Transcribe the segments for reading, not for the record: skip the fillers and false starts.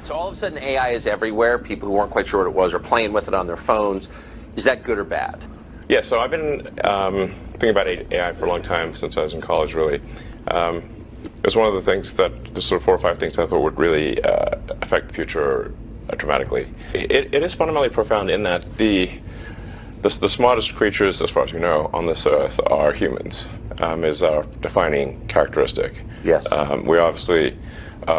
So all of a sudden AI is everywhere. People who weren't quite sure what it was are playing with it on their phones. Is that good or bad? Yeah, so I've been thinking about AI for a long time, since I was in college, really. It was one of the things that, the sort of 4 or 5 things I thought would really affect the future dramatically. It is fundamentally profound in that the smartest creatures, as far as we know, on this earth are humans, is our defining characteristic. Yes. We're obviously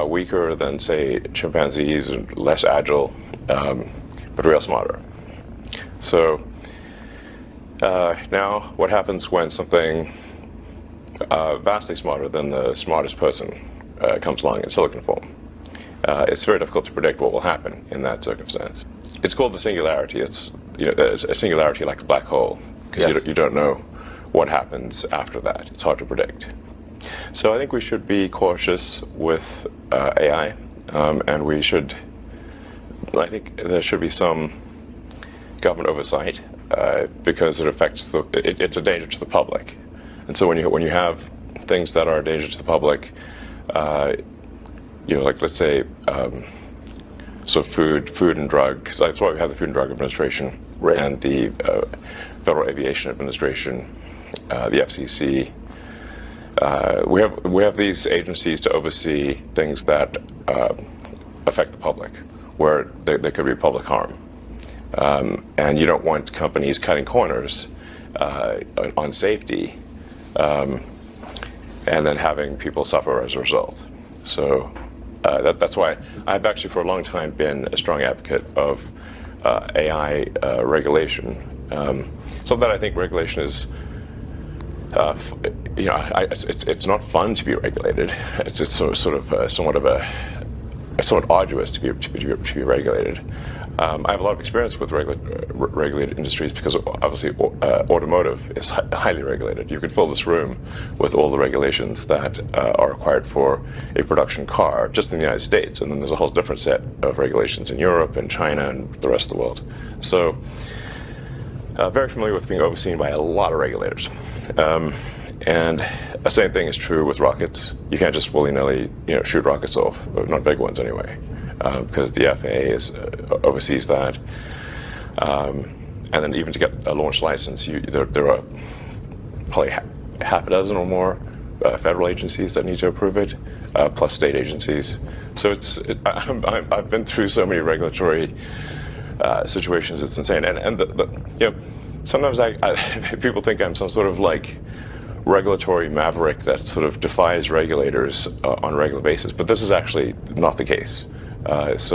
weaker than, say, chimpanzees, and less agile, but we are smarter. So now what happens when something vastly smarter than the smartest person comes along in silicon form? It's very difficult to predict what will happen in that circumstance. It's called the singularity. It's a singularity like a black hole, because you don't know what happens after that. It's hard to predict. So I think we should be cautious with AI, and I think there should be some government oversight, because it affects it's a danger to the public. And so when you have things that are a danger to the public, like, let's say, so food and drugs. That's why we have the Food and Drug Administration, right, and the Federal Aviation Administration, the FCC. We have these agencies to oversee things that affect the public, where there could be public harm, and you don't want companies cutting corners on safety, and then having people suffer as a result. So that's why I've actually for a long time been a strong advocate of AI regulation. So that I think regulation is, it's not fun to be regulated. It's somewhat arduous to be regulated. I have a lot of experience with regulated industries, because obviously automotive is highly regulated. You could fill this room with all the regulations that are required for a production car just in the United States, and then there's a whole different set of regulations in Europe and China and the rest of the world. So very familiar with being overseen by a lot of regulators. And the same thing is true with rockets. You can't just willy-nilly shoot rockets off, not big ones anyway, because the FAA oversees that. And then even to get a launch license, there are probably half a dozen or more federal agencies that need to approve it, plus state agencies. So I've been through so many regulatory situations, it's insane. And sometimes people think I'm some sort of like regulatory maverick that sort of defies regulators on a regular basis, but this is actually not the case. Once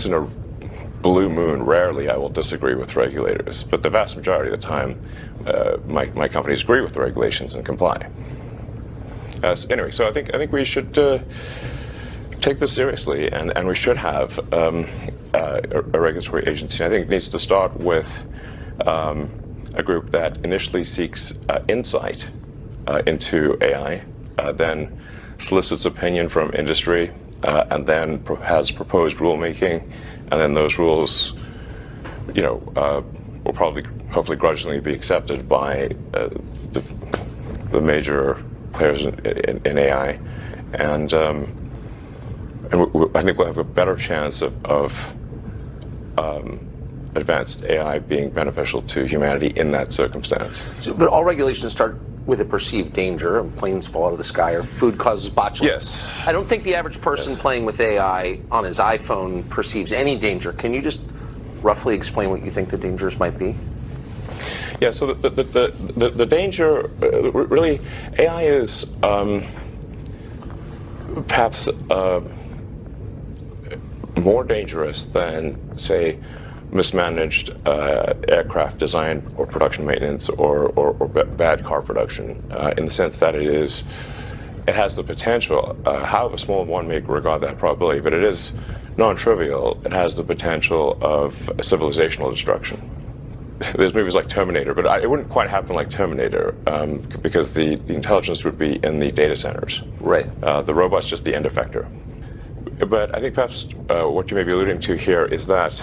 in a blue moon, rarely I will disagree with regulators, but the vast majority of the time, my companies agree with the regulations and comply. Anyway, so I think we should take this seriously, and we should have a regulatory agency. I think it needs to start with a group that initially seeks insight into AI, then solicits opinion from industry, and then has proposed rulemaking, and then those rules, will probably, hopefully, grudgingly be accepted by the major players in AI, and I think we'll have a better chance of advanced AI being beneficial to humanity in that circumstance. But all regulations start with a perceived danger. Planes fall out of the sky, or food causes botulism. Yes. I don't think the average person playing with AI on his iPhone perceives any danger. Can you just roughly explain what you think the dangers might be? Yeah, so the danger, really, AI is perhaps more dangerous than, say, mismanaged aircraft design or production maintenance or bad car production, in the sense that it has the potential, however small one may regard that probability, but it is non-trivial. It has the potential of civilizational destruction. There's movies like Terminator, but it wouldn't quite happen like Terminator, because the intelligence would be in the data centers. Right. The robot's just the end effector. But I think perhaps what you may be alluding to here is that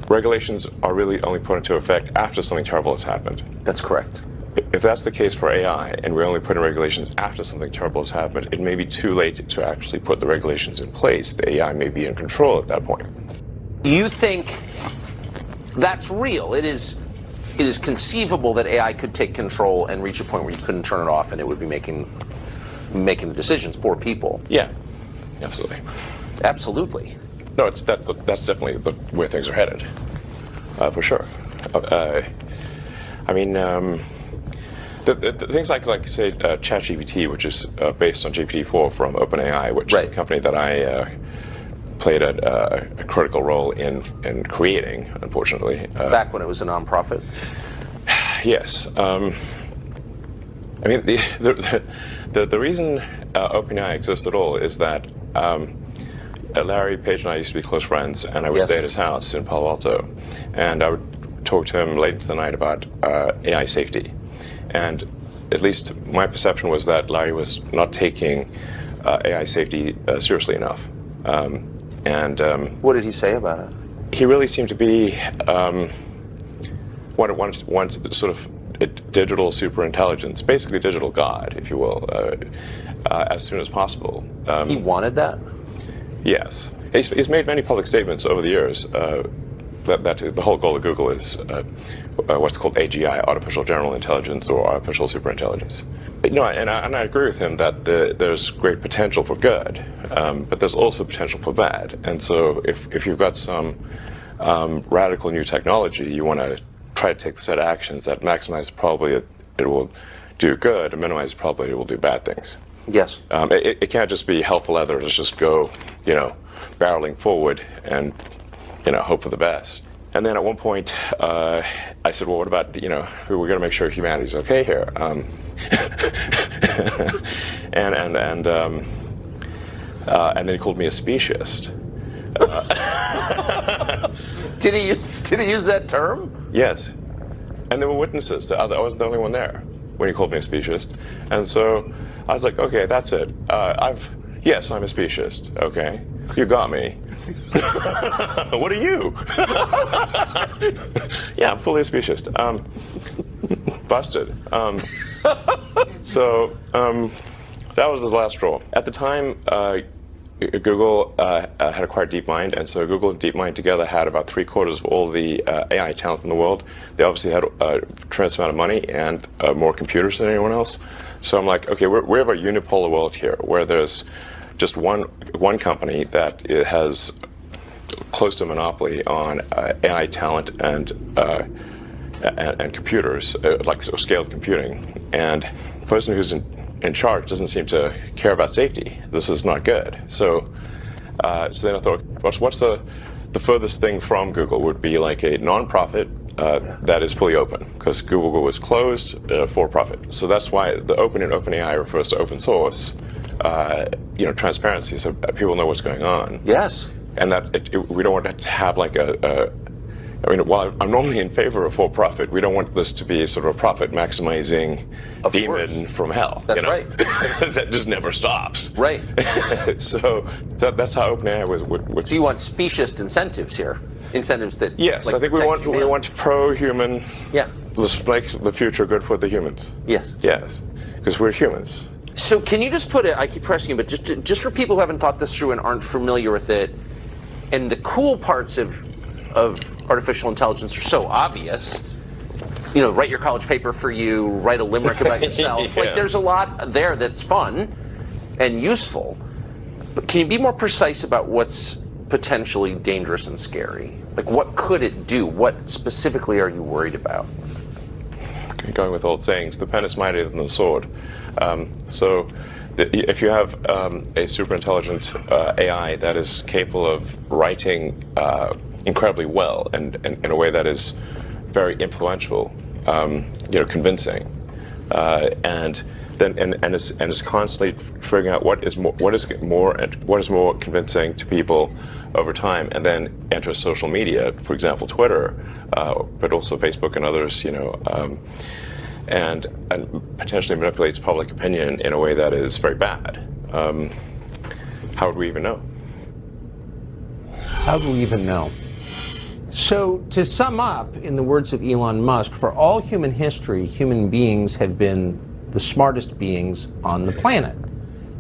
regulations are really only put into effect after something terrible has happened. That's correct. if that's the case for AI, and we only put in regulations after something terrible has happened, it may be too late to actually put the regulations in place. The AI may be in control at that point. You think that's real? It is conceivable that AI could take control and reach a point where you couldn't turn it off, and it would be making the decisions for people. Yeah, absolutely. Absolutely. No, that's definitely where things are headed, for sure. I mean, the things like say ChatGPT, which is based on GPT-4 from OpenAI, which is a company that I played a critical role in creating, unfortunately. Back when it was a nonprofit. Yes. I mean, the reason OpenAI exists at all is that Larry Page and I used to be close friends, and I would stay at his house in Palo Alto, and I would talk to him late into the night about AI safety. And at least my perception was that Larry was not taking AI safety seriously enough. What did he say about it? He really seemed to be one sort of digital superintelligence, basically digital God, if you will, as soon as possible. He wanted that? Yes. He's made many public statements over the years that the whole goal of Google is what's called AGI, artificial general intelligence, or artificial superintelligence. And I agree with him that there's great potential for good, but there's also potential for bad. And so if you've got some radical new technology, you want to try to take a set of actions that maximize the probability it will do good and minimize the probability it will do bad things. Yes. It can't just be hell for leather. Let's just go, barreling forward and, hope for the best. And then at one point, I said, well, what about, we're going to make sure humanity's okay here. And then he called me a speciesist. Did he use that term? Yes. And there were witnesses. I wasn't the only one there when he called me a speciesist. And so I was like, okay, that's it. Yes, I'm a speciesist. Okay, you got me. What are you? Yeah, I'm fully a speciesist. Busted. So that was the last straw. At the time, Google had acquired DeepMind, and so Google and DeepMind together had about 3/4 of all the AI talent in the world. They obviously had a tremendous amount of money and more computers than anyone else. So I'm like, okay, we have a unipolar world here, where there's just one company that has close to a monopoly on AI talent and computers, like scaled computing. And the person who's in charge doesn't seem to care about safety. This is not good. So then I thought, what's the furthest thing from Google would be like a nonprofit that is fully open, because Google was closed for profit. So that's why the open in OpenAI refers to open source, transparency, so people know what's going on. Yes. And that we don't want to have like while I'm normally in favor of for-profit, we don't want this to be sort of a profit-maximizing demon from hell. That's right. That just never stops. Right. So that's how OpenAI would. So you want speciesist incentives here, incentives that. Yes, I think we want pro-human. Yeah. Let's make the future good for the humans. Yes. Yes, because we're humans. So can you just put it? I keep pressing you, but just for people who haven't thought this through and aren't familiar with it, and the cool parts of artificial intelligence are so obvious. Write your college paper for you, write a limerick about yourself. Yeah. Like, there's a lot there that's fun and useful. But can you be more precise about what's potentially dangerous and scary? Like, what could it do? What specifically are you worried about? Going with old sayings, the pen is mightier than the sword. So if you have a super intelligent AI that is capable of writing incredibly well and in a way that is very influential, convincing, and is constantly figuring out what is more convincing to people over time, and then enter social media, for example, Twitter, but also Facebook and others, and potentially manipulates public opinion in a way that is very bad. How would we even know? How do we even know? So, to sum up, in the words of Elon Musk, for all human history, human beings have been the smartest beings on the planet.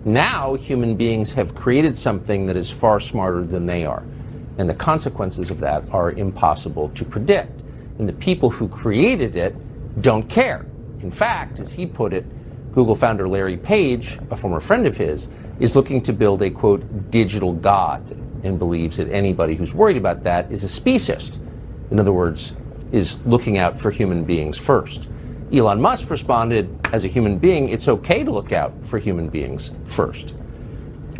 Now, human beings have created something that is far smarter than they are. And the consequences of that are impossible to predict. And the people who created it don't care. In fact, as he put it, Google founder Larry Page, a former friend of his, is looking to build a, quote, digital god, and believes that anybody who's worried about that is a speciesist. In other words, is looking out for human beings first. Elon Musk responded, as a human being, it's okay to look out for human beings first.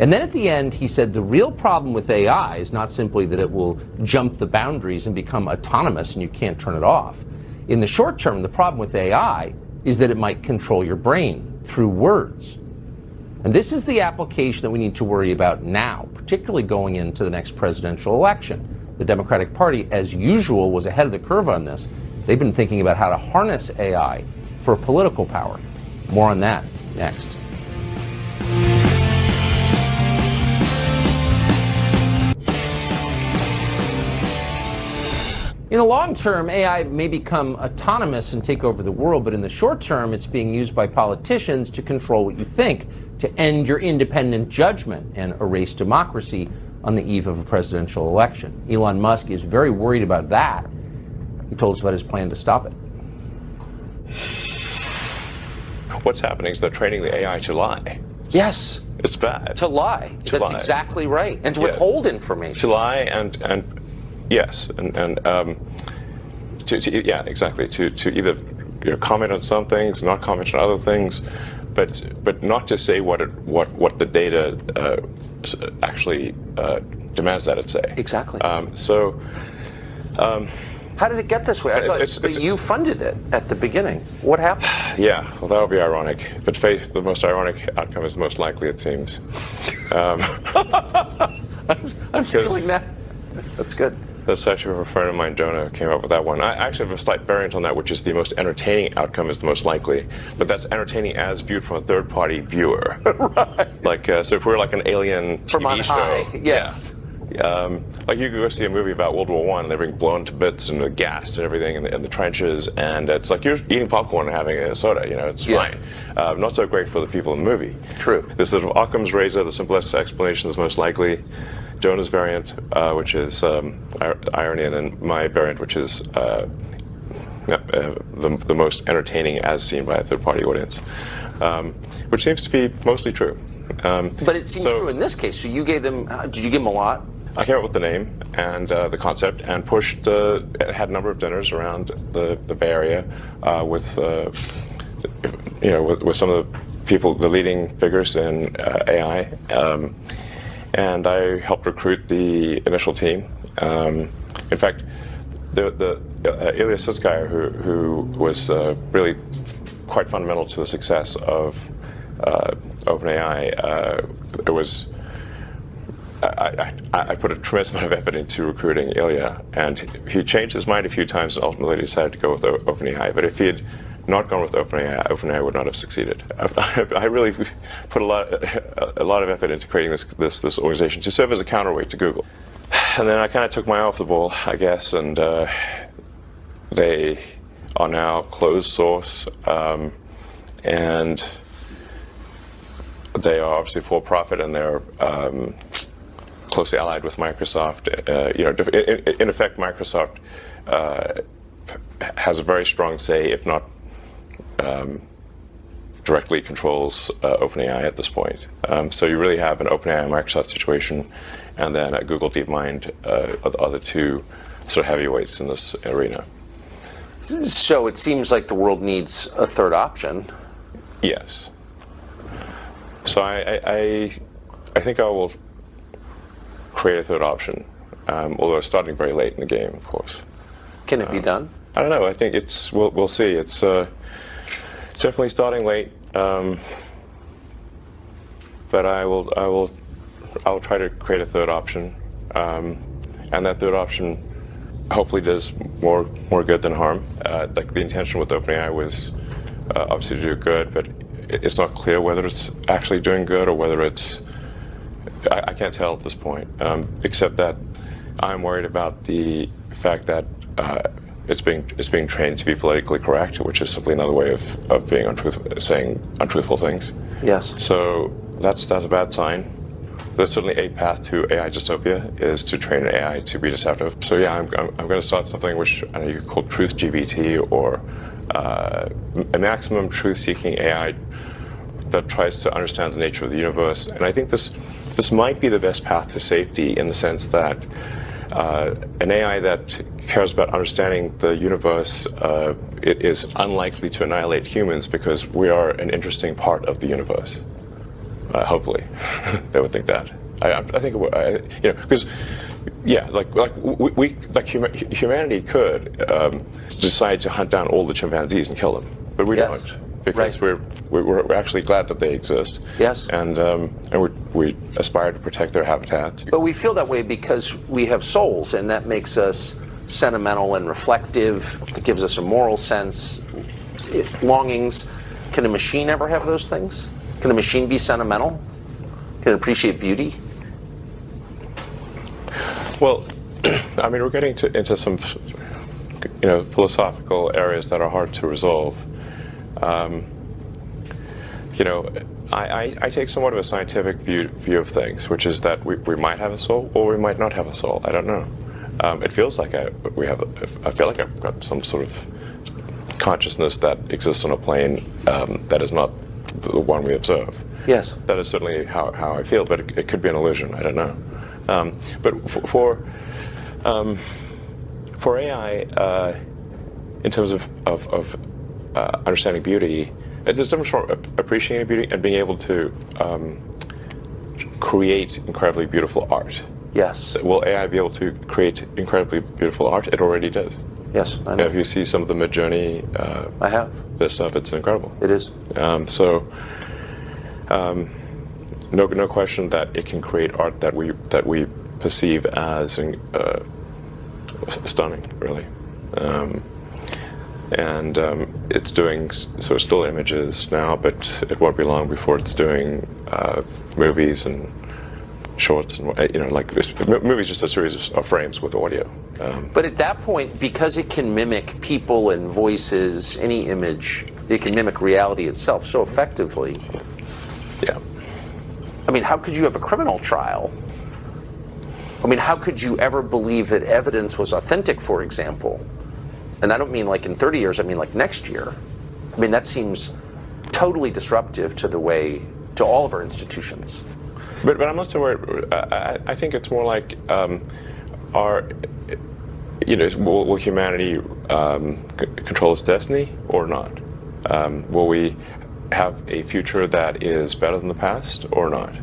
And then at the end, he said the real problem with AI is not simply that it will jump the boundaries and become autonomous and you can't turn it off. In the short term, the problem with AI is that it might control your brain through words. And this is the application that we need to worry about now, particularly going into the next presidential election. The Democratic Party, as usual, was ahead of the curve on this. They've been thinking about how to harness AI for political power. More on that next. In the long term, AI may become autonomous and take over the world, but in the short term, it's being used by politicians to control what you think, to end your independent judgment and erase democracy on the eve of a presidential election. Elon Musk is very worried about that. He told us about his plan to stop it. What's happening is they're training the AI to lie. Yes. It's bad. To lie. That's exactly right. And to withhold information. To lie and yes, yeah, exactly. To either comment on some things, not comment on other things, but not to say what the data actually demands that it say. Exactly. How did it get this way? I thought you funded it at the beginning. What happened? Yeah, well, that would be ironic. But Faith, the most ironic outcome is the most likely, it seems. I'm stealing that. That's good. That's actually a friend of mine, Jonah, came up with that one. I actually have a slight variant on that, which is the most entertaining outcome is the most likely. But that's entertaining as viewed from a third-party viewer. Right. Like, so if we're like an alien from TV on show. High. Yes. Yeah. Like you could go see a movie about World War I and they're being blown to bits and they're gassed and everything in the trenches, and it's like you're eating popcorn and having a soda, it's fine. Not so great for the people in the movie. True. This sort of Occam's razor, the simplest explanation is most likely. Jonah's variant, which is irony, and then my variant, which is the most entertaining as seen by a third-party audience, which seems to be mostly true. But it seems true in this case. So you gave them, did you give them a lot? I came up with the name and the concept and pushed, had a number of dinners around the Bay Area with some of the people, the leading figures in AI. And I helped recruit the initial team. In fact, the Ilya Sutskever, who was really quite fundamental to the success of OpenAI, I put a tremendous amount of effort into recruiting Ilya, and he changed his mind a few times and ultimately decided to go with OpenAI. But if he had not gone with OpenAI would not have succeeded. I really put a lot of effort into creating this organization to serve as a counterweight to Google. And then I kind of took my eye off the ball, I guess, and they are now closed source, and they are obviously for profit, and they're closely allied with Microsoft. In effect, Microsoft has a very strong say, if not directly controls OpenAI at this point. So you really have an OpenAI Microsoft situation, and then a Google DeepMind are the other two sort of heavyweights in this arena. So it seems like the world needs a third option. Yes. So I think I will create a third option, although it's starting very late in the game, of course. Can it be done? I don't know. I think we'll see. It's definitely starting late, but I'll try to create a third option, and that third option hopefully does more good than harm. Like the intention with OpenAI was obviously to do good, but it's not clear whether it's actually doing good or whether it's. I can't tell at this point, except that I'm worried about the fact that it's being trained to be politically correct, which is simply another way of being saying untruthful things. Yes. So that's a bad sign. There's certainly a path to AI dystopia is to train an AI to be deceptive. So yeah, I'm going to start something which I know you could call truth GBT, or a maximum truth-seeking AI that tries to understand the nature of the universe. And I think this might be the best path to safety, in the sense that an AI that cares about understanding the universe, it is unlikely to annihilate humans, because we are an interesting part of the universe. Hopefully, they would think that. I think it would, because humanity could decide to hunt down all the chimpanzees and kill them, but we don't, because we're actually glad that they exist. Yes. And we aspire to protect their habitats. But we feel that way because we have souls, and that makes us sentimental and reflective. It gives us a moral sense, longings. Can a machine ever have those things? Can a machine be sentimental? Can it appreciate beauty? Well, I mean, we're getting into some, philosophical areas that are hard to resolve. I take somewhat of a scientific view of things, which is that we might have a soul, or we might not have a soul. I don't know. It feels like I feel like I've got some sort of consciousness that exists on a plane that is not the one we observe. Yes. That is certainly how I feel, but it could be an illusion. I don't know. But for AI, in terms of understanding beauty, there's a difference from appreciating beauty and being able to create incredibly beautiful art. Yes. Will AI be able to create incredibly beautiful art? It already does. Yes, I know. If you see some of the Mid-Journey, I have. This stuff, it's incredible. It is. No question that it can create art that we perceive as stunning, really. It's doing sort of still images now, but it won't be long before it's doing movies and shorts, and movies, just a series of frames with audio. But at that point, because it can mimic people and voices, any image, it can mimic reality itself so effectively. Yeah. I mean, how could you have a criminal trial? I mean, how could you ever believe that evidence was authentic, for example? And I don't mean like in 30 years, I mean like next year. I mean, that seems totally disruptive to all of our institutions. But I'm not so worried. I think it's more like, will humanity control its destiny or not? Will we have a future that is better than the past or not?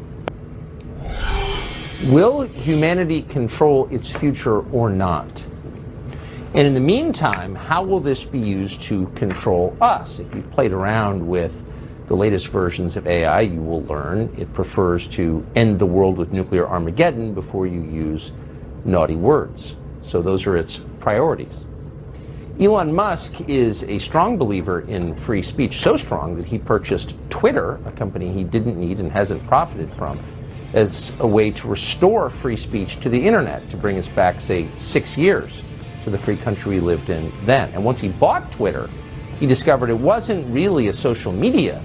Will humanity control its future or not? And in the meantime, how will this be used to control us? If you've played around with the latest versions of AI, you will learn it prefers to end the world with nuclear Armageddon before you use naughty words. So those are its priorities. Elon Musk is a strong believer in free speech, so strong that he purchased Twitter, a company he didn't need and hasn't profited from, as a way to restore free speech to the internet, to bring us back, say, 6 years to the free country we lived in then. And once he bought Twitter, he discovered it wasn't really a social media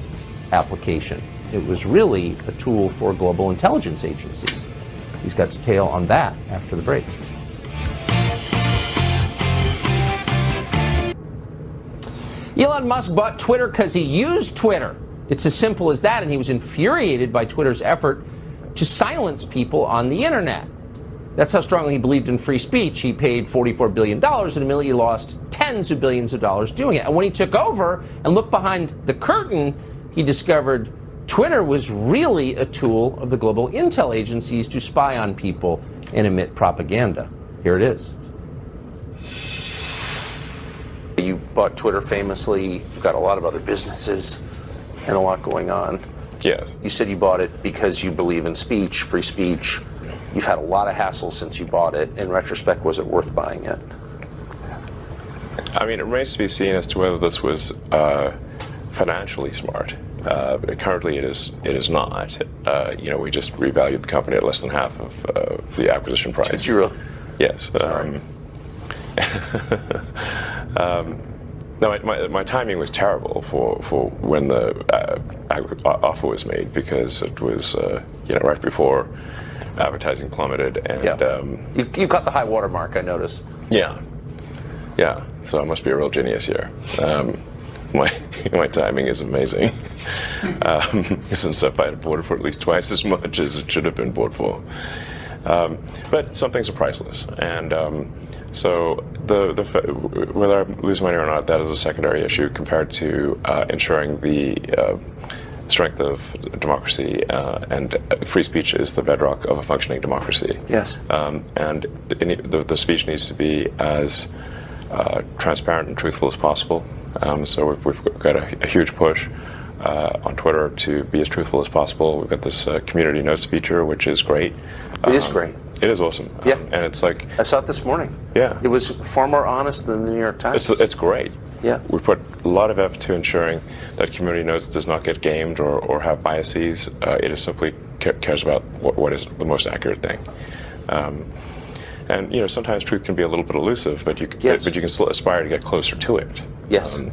application. It was really a tool for global intelligence agencies. He's got detail on that after the break. Elon Musk bought Twitter because he used Twitter. It's as simple as that, and he was infuriated by Twitter's effort to silence people on the internet. That's how strongly he believed in free speech. He paid $44 billion and immediately lost tens of billions of dollars doing it. And when he took over and looked behind the curtain, he discovered Twitter was really a tool of the global intel agencies to spy on people and emit propaganda. Here it is. You bought Twitter famously. You've got a lot of other businesses and a lot going on. Yes. You said you bought it because you believe in speech, free speech. You've had a lot of hassle since you bought it. In retrospect, was it worth buying it? I mean, it remains to be seen as to whether this was financially smart. Currently, it is not. We just revalued the company at less than half of the acquisition price. Did you really? Yes. No, my timing was terrible for when the offer was made, because it was right before advertising plummeted, and you got the high water mark, I noticed. Yeah. So I must be a real genius here. My timing is amazing. Since if I had bought it for at least twice as much as it should have been bought for. But some things are priceless, and so whether I lose money or not, that is a secondary issue compared to ensuring the strength of democracy, and free speech is the bedrock of a functioning democracy. Yes. And the speech needs to be as transparent and truthful as possible. So we've got a huge push on Twitter to be as truthful as possible. We've got this community notes feature, which is great. It is great. It is awesome. Yeah. And it's like... I saw it this morning. Yeah. It was far more honest than the New York Times. It's great. Yeah. We put a lot of effort to ensuring that community notes does not get gamed or have biases. It is simply cares about what is the most accurate thing. And sometimes truth can be a little bit elusive, but you can still aspire to get closer to it. Yes. And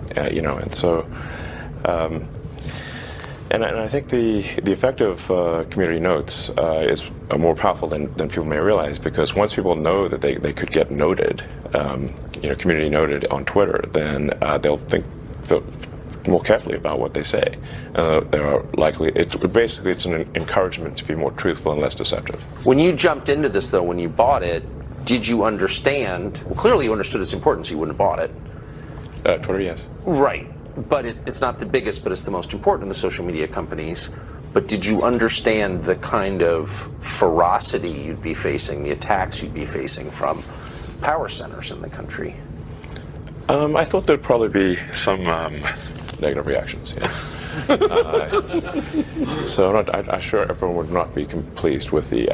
so, and I think the effect of community notes is more powerful than people may realize, because once people know that they could get noted, community noted on Twitter, then they'll think more carefully about what they say. They are likely. It's an encouragement to be more truthful and less deceptive. When you jumped into this, though, when you bought it, did you understand? Well, clearly you understood its importance. You wouldn't have bought it. Twitter, yes. Right, but it's not the biggest, but it's the most important of the social media companies. But did you understand the kind of ferocity you'd be facing, the attacks you'd be facing from power centers in the country? I thought there'd probably be some negative reactions, yes. So I'm sure everyone would not be pleased with it.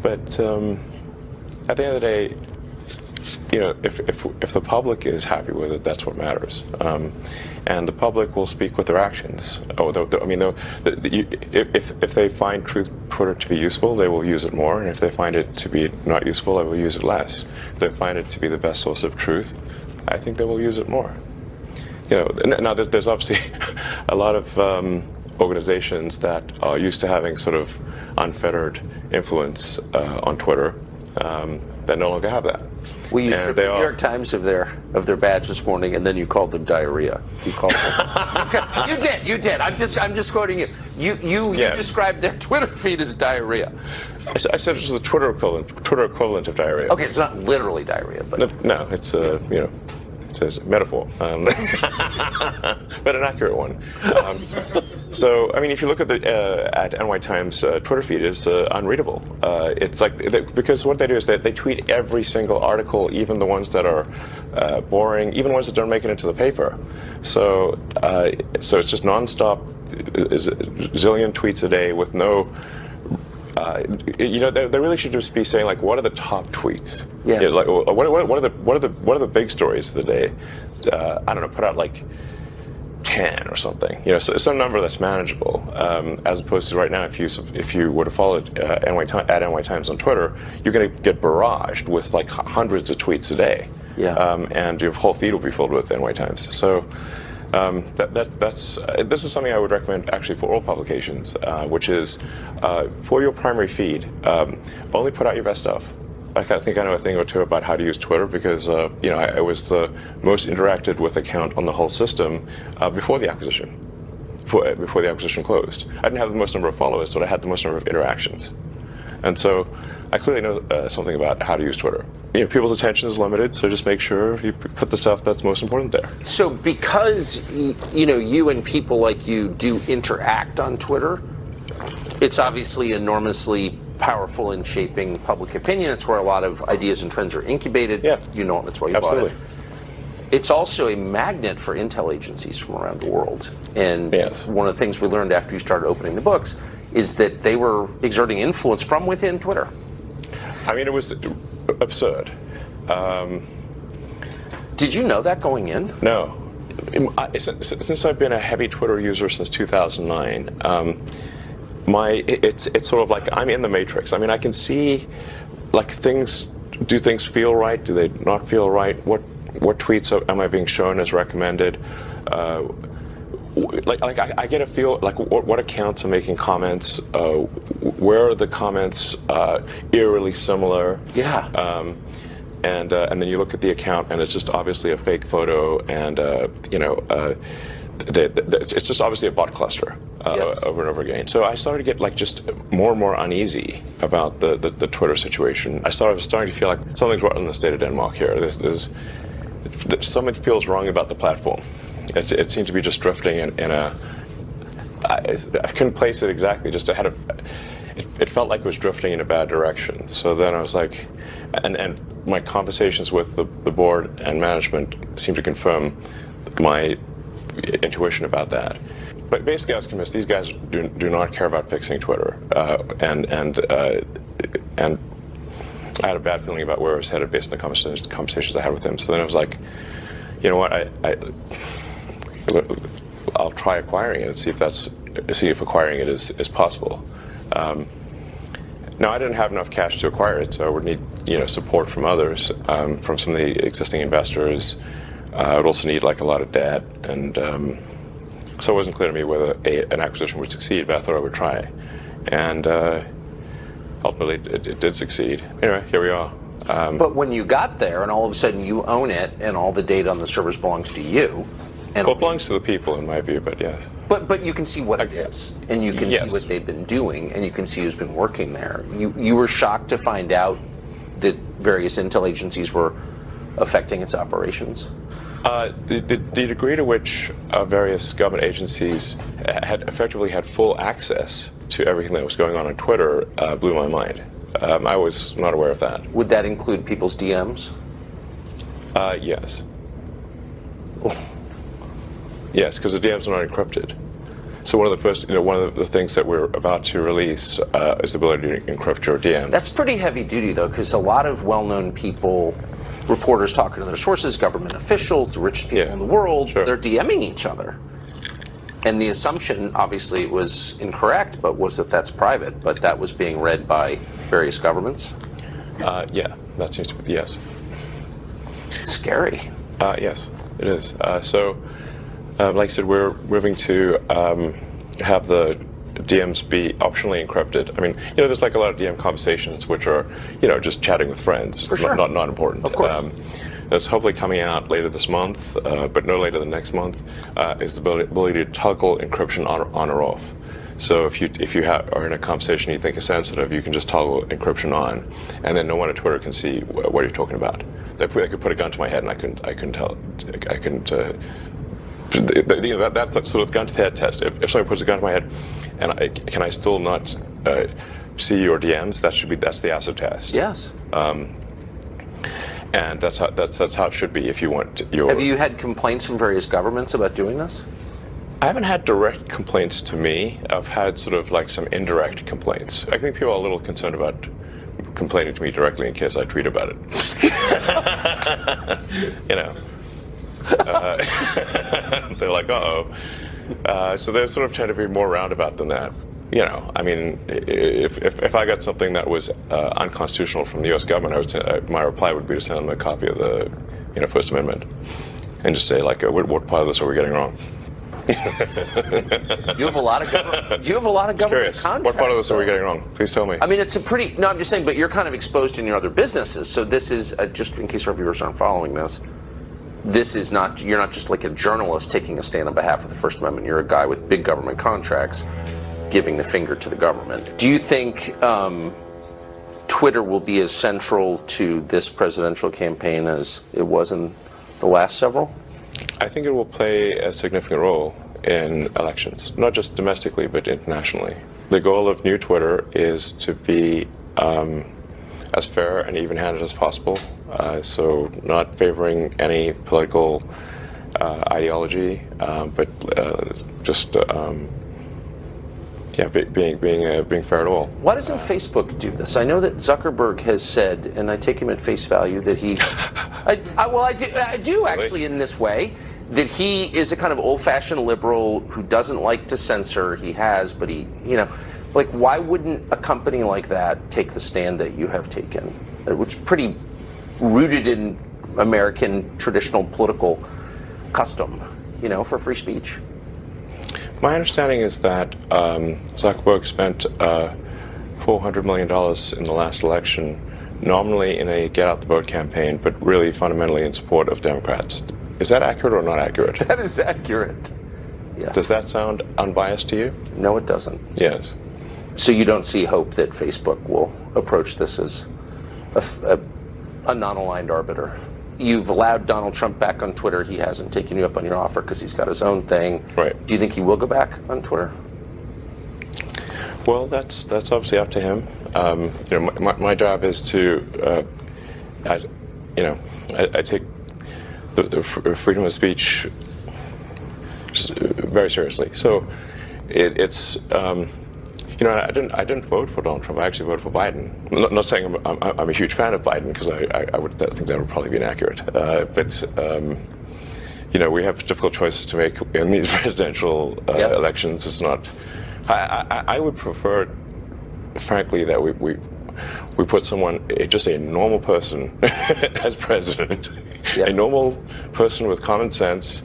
But at the end of the day, if the public is happy with it, that's what matters. And the public will speak with their actions. If they find Twitter to be useful, they will use it more. And if they find it to be not useful, they will use it less. If they find it to be the best source of truth, I think they will use it more. Now there's obviously a lot of organizations that are used to having sort of unfettered influence on Twitter that no longer have that. Well, you stripped the New York Times of their badge this morning, and then you called them diarrhea. You called them. You did. I'm just quoting you. You described their Twitter feed as diarrhea. I said it was the Twitter equivalent of diarrhea. Okay, it's not literally diarrhea, but no, it's it's a metaphor, but an accurate one. So, if you look at NY Times Twitter feed, it's unreadable. It's like because what they do is they tweet every single article, even the ones that are boring, even ones that don't make it into the paper. So it's just nonstop, zillion tweets a day with no. They really should just be saying, like, what are the top tweets? Yes. Yeah, like, what are the big stories of the day? I don't know. Put out like 10 or something. So some number that's manageable, as opposed to right now. If you were to follow NY Times on Twitter, you're going to get barraged with like hundreds of tweets a day. Yeah. And your whole feed will be filled with NY Times. So. This is something I would recommend actually for all publications, which is for your primary feed, only put out your best stuff. I think I know a thing or two about how to use Twitter because I was the most interacted with account on the whole system before the acquisition. Before the acquisition closed, I didn't have the most number of followers, but I had the most number of interactions, and so I clearly know something about how to use Twitter. People's attention is limited, so just make sure you put the stuff that's most important there. So because you and people like you do interact on Twitter, it's obviously enormously powerful in shaping public opinion. It's where a lot of ideas and trends are incubated. Yeah. That's why you Absolutely. bought it. It's also a magnet for intel agencies from around the world. And yes. One of the things we learned after you started opening the books is that they were exerting influence from within Twitter. It was absurd. Did you know that going in? No. Since I've been a heavy Twitter user since 2009, it's sort of like I'm in the matrix. I can see like things do things feel right? Do they not feel right? What tweets am I being shown as recommended? I get a feel like what accounts are making comments. Where are the comments eerily similar? Yeah. And then you look at the account, and it's just obviously a fake photo, and it's just obviously a bot cluster Yes. over and over again. So I started to get just more and more uneasy about the Twitter situation. I was starting to feel like something's wrong in the state of Denmark here. Something feels wrong about the platform. It seemed to be just drifting in a. I couldn't place it exactly. Just it felt like it was drifting in a bad direction. So then I was like, and my conversations with the board and management seemed to confirm my intuition about that. But basically, I was convinced these guys do not care about fixing Twitter, and I had a bad feeling about where I was headed based on the conversations I had with him. So then I was like, you know what, I'll try acquiring it and see if acquiring it is possible. Now, I didn't have enough cash to acquire it, so I would need support from others, from some of the existing investors. I would also need a lot of debt, and so it wasn't clear to me whether an acquisition would succeed, but I thought I would try. And ultimately, it did succeed. Anyway, here we are. But when you got there, and all of a sudden you own it, and all the data on the servers belongs to you. And Well, it belongs to the people, in my view, but yes. But you can see what it is, and you can see what they've been doing, and you can see who's been working there. You were shocked to find out that various intel agencies were affecting its operations? The degree to which various government agencies had effectively had full access to everything that was going on Twitter blew my mind. I was not aware of that. Would that include people's DMs? Yes. Yes, because the DMs are not encrypted. So one of the things that we're about to release is the ability to encrypt your DMs. That's pretty heavy duty, though, because a lot of well-known people, reporters talking to their sources, government officials, the richest people in the world, they're DMing each other. And the assumption, obviously, was incorrect, but was that that's private. But that was being read by various governments? Yeah, that seems to be, yes. It's scary. Yes, it is. Like I said, we're moving to have the DMs be optionally encrypted. I mean, there's a lot of DM conversations which are, just chatting with friends. It's not important. Of course. That's hopefully coming out later this month, but no later than next month, is the ability to toggle encryption on or off. So if you are in a conversation you think is sensitive, you can just toggle encryption on, and then no one at Twitter can see what you're talking about. They could put a gun to my head, and I couldn't tell. I couldn't. That's sort of gun to the head test. If someone puts a gun to my head, and can I still not see your DMs? That's the acid test. Yes. And that's how it should be if you want your. Have you had complaints from various governments about doing this? I haven't had direct complaints to me. I've had sort of some indirect complaints. I think people are a little concerned about complaining to me directly in case I tweet about it. They're like, uh-oh. So they're sort of trying to be more roundabout than that. I mean, if I got something that was unconstitutional from the U.S. government, I would say my reply would be to send them a copy of the First Amendment and just say what part of this are we getting wrong? You have a lot of government contracts. What part of this are we getting wrong? Please tell me. I mean, it's I'm just saying, but you're kind of exposed in your other businesses. So this is just in case our viewers aren't following this. This is not. You're not just like a journalist taking a stand on behalf of the First Amendment. You're a guy with big government contracts, giving the finger to the government. Do you think Twitter will be as central to this presidential campaign as it was in the last several? I think it will play a significant role in elections, not just domestically, but internationally. The goal of New Twitter is to be as fair and even-handed as possible, so not favoring any political ideology, but just being fair at all. Why doesn't Facebook do this? I know that Zuckerberg has said, and I take him at face value, that he, I do actually in this way, that he is a kind of old-fashioned liberal who doesn't like to censor. He has, but why wouldn't a company like that take the stand that you have taken? Which is pretty rooted in American traditional political custom, for free speech. My understanding is that Zuckerberg spent $400 million in the last election, nominally in a get-out-the-vote campaign, but really fundamentally in support of Democrats. Is that accurate or not accurate? That is accurate. Yes. Does that sound unbiased to you? No, it doesn't. Yes. So you don't see hope that Facebook will approach this as a non-aligned arbiter? You've allowed Donald Trump back on Twitter. He hasn't taken you up on your offer because he's got his own thing. Right. Do you think he will go back on Twitter? Well, that's obviously up to him. My job is to, I take the freedom of speech very seriously. So it's. I didn't vote for Donald Trump. I actually voted for Biden. Not saying I'm a huge fan of Biden, because I would think that would probably be inaccurate. But we have difficult choices to make in these presidential elections. It's not. I would prefer, frankly, that we put someone, just a normal person, as president, a normal person with common sense,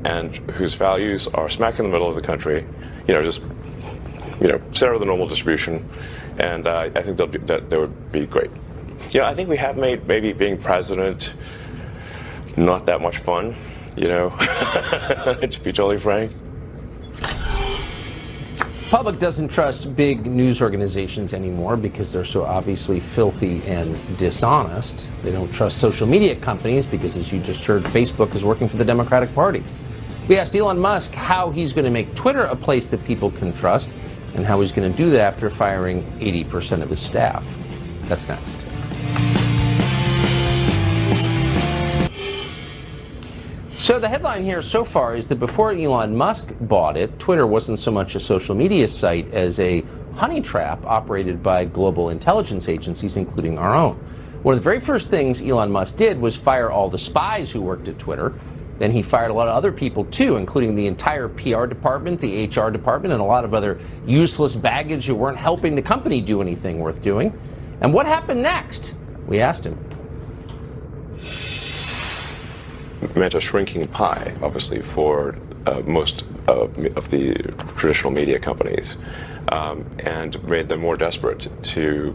and whose values are smack in the middle of the country. Center of the normal distribution, and I think that would be great. I think we have made maybe being president not that much fun, to be totally frank. The public doesn't trust big news organizations anymore because they're so obviously filthy and dishonest. They don't trust social media companies because, as you just heard, Facebook is working for the Democratic Party. We asked Elon Musk how he's going to make Twitter a place that people can trust, and how he's going to do that after firing 80% of his staff. That's next. So the headline here so far is that before Elon Musk bought it, Twitter wasn't so much a social media site as a honey trap operated by global intelligence agencies, including our own. One of the very first things Elon Musk did was fire all the spies who worked at Twitter. Then he fired a lot of other people, too, including the entire PR department, the HR department, and a lot of other useless baggage who weren't helping the company do anything worth doing. And what happened next? We asked him. It meant a shrinking pie, obviously, for most of the traditional media companies, and made them more desperate to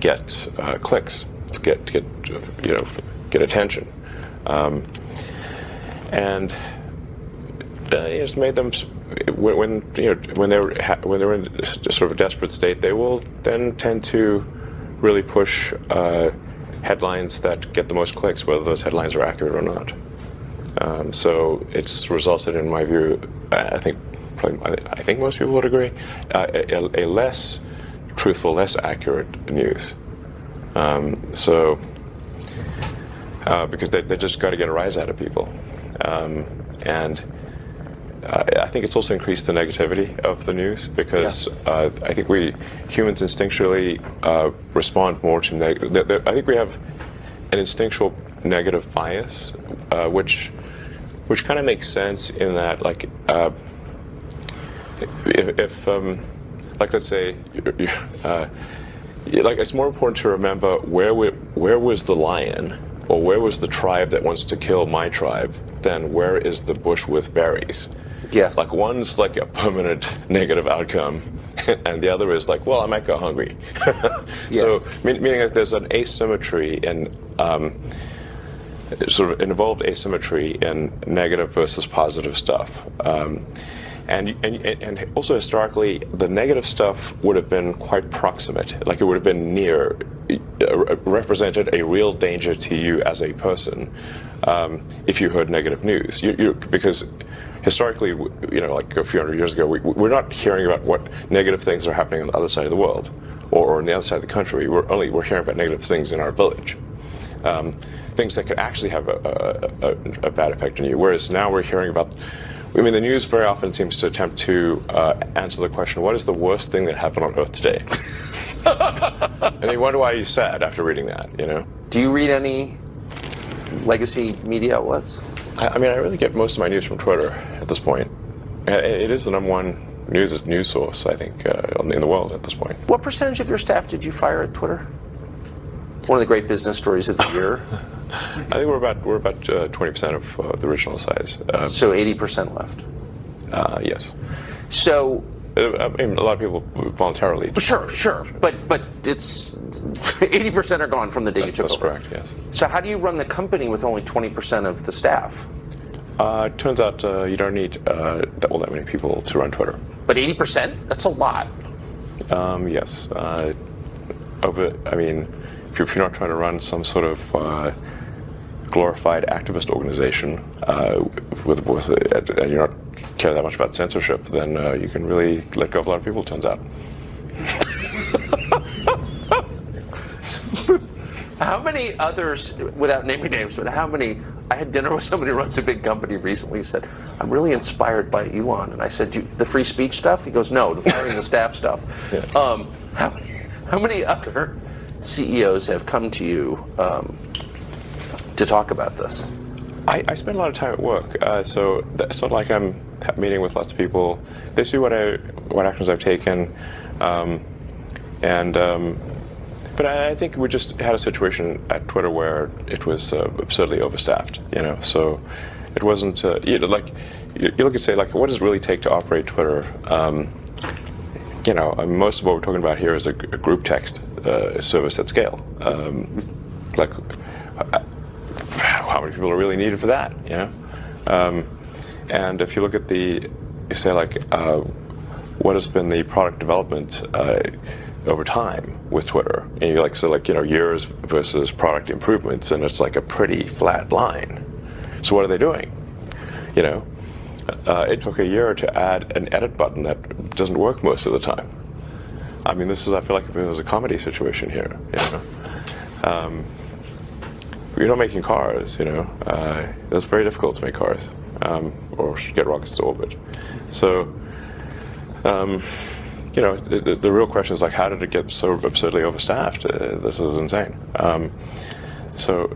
get clicks, to get attention. And it just made them, when they're in sort of a desperate state, they will then tend to really push headlines that get the most clicks, whether those headlines are accurate or not. So it's resulted, in my view, I think most people would agree, a less truthful, less accurate news. Because they just got to get a rise out of people. And I think it's also increased the negativity of the news, because I think we humans instinctually respond more to negative. I think we have an instinctual negative bias, which kind of makes sense in that, like, if let's say, it's more important to remember where was the lion, or where was the tribe that wants to kill my tribe, than where is the bush with berries. Yes. Like, one's like a permanent negative outcome, and the other is like, well, I might go hungry. So, meaning that there's an asymmetry in, sort of involved asymmetry in negative versus positive stuff. And also historically, the negative stuff would have been quite proximate, like it would have been near, represented a real danger to you as a person, if you heard negative news. Because historically, like a few hundred years ago, we're not hearing about what negative things are happening on the other side of the world, or on the other side of the country. We're hearing about negative things in our village. Things that could actually have a bad effect on you. Whereas now we're hearing about, the news very often seems to attempt to answer the question, what is the worst thing that happened on Earth today? And you wonder why you're sad after reading that, Do you read any legacy media outlets? I really get most of my news from Twitter at this point. It is the #1 news source, I think, in the world at this point. What percentage of your staff did you fire at Twitter? One of the great business stories of the year. I think we're about 20% of the original size. So 80% left. Yes. So I mean, a lot of people voluntarily. sure, but it's 80% are gone from the day you took That's over. correct. Yes. So how do you run the company with only 20% of the staff? It turns out you don't need all that many people to run Twitter. But 80%? That's a lot. Yes. If you're not trying to run some sort of glorified activist organization and you're not care that much about censorship, then you can really let go of a lot of people, it turns out. How many others, without naming names, but how many, I had dinner with somebody who runs a big company recently who said, I'm really inspired by Elon. And I said, the free speech stuff? He goes, no, the firing the staff stuff. Yeah. How many other CEOs have come to you to talk about this? I spend a lot of time at work, so it's not like I'm meeting with lots of people. They see what actions I've taken, but I think we just had a situation at Twitter where it was absurdly overstaffed. So it wasn't. You look and say, like, what does it really take to operate Twitter? Most of what we're talking about here is a group text service at scale. How many people are really needed for that? And if you look at what has been the product development over time with Twitter, and years versus product improvements, and it's like a pretty flat line. So what are they doing? It took a year to add an edit button that doesn't work most of the time. I mean, I feel like it was a comedy situation here. You're not making cars, it's very difficult to make cars, or get rockets to orbit. So, the real question is, like, how did it get so absurdly overstaffed? This is insane. So,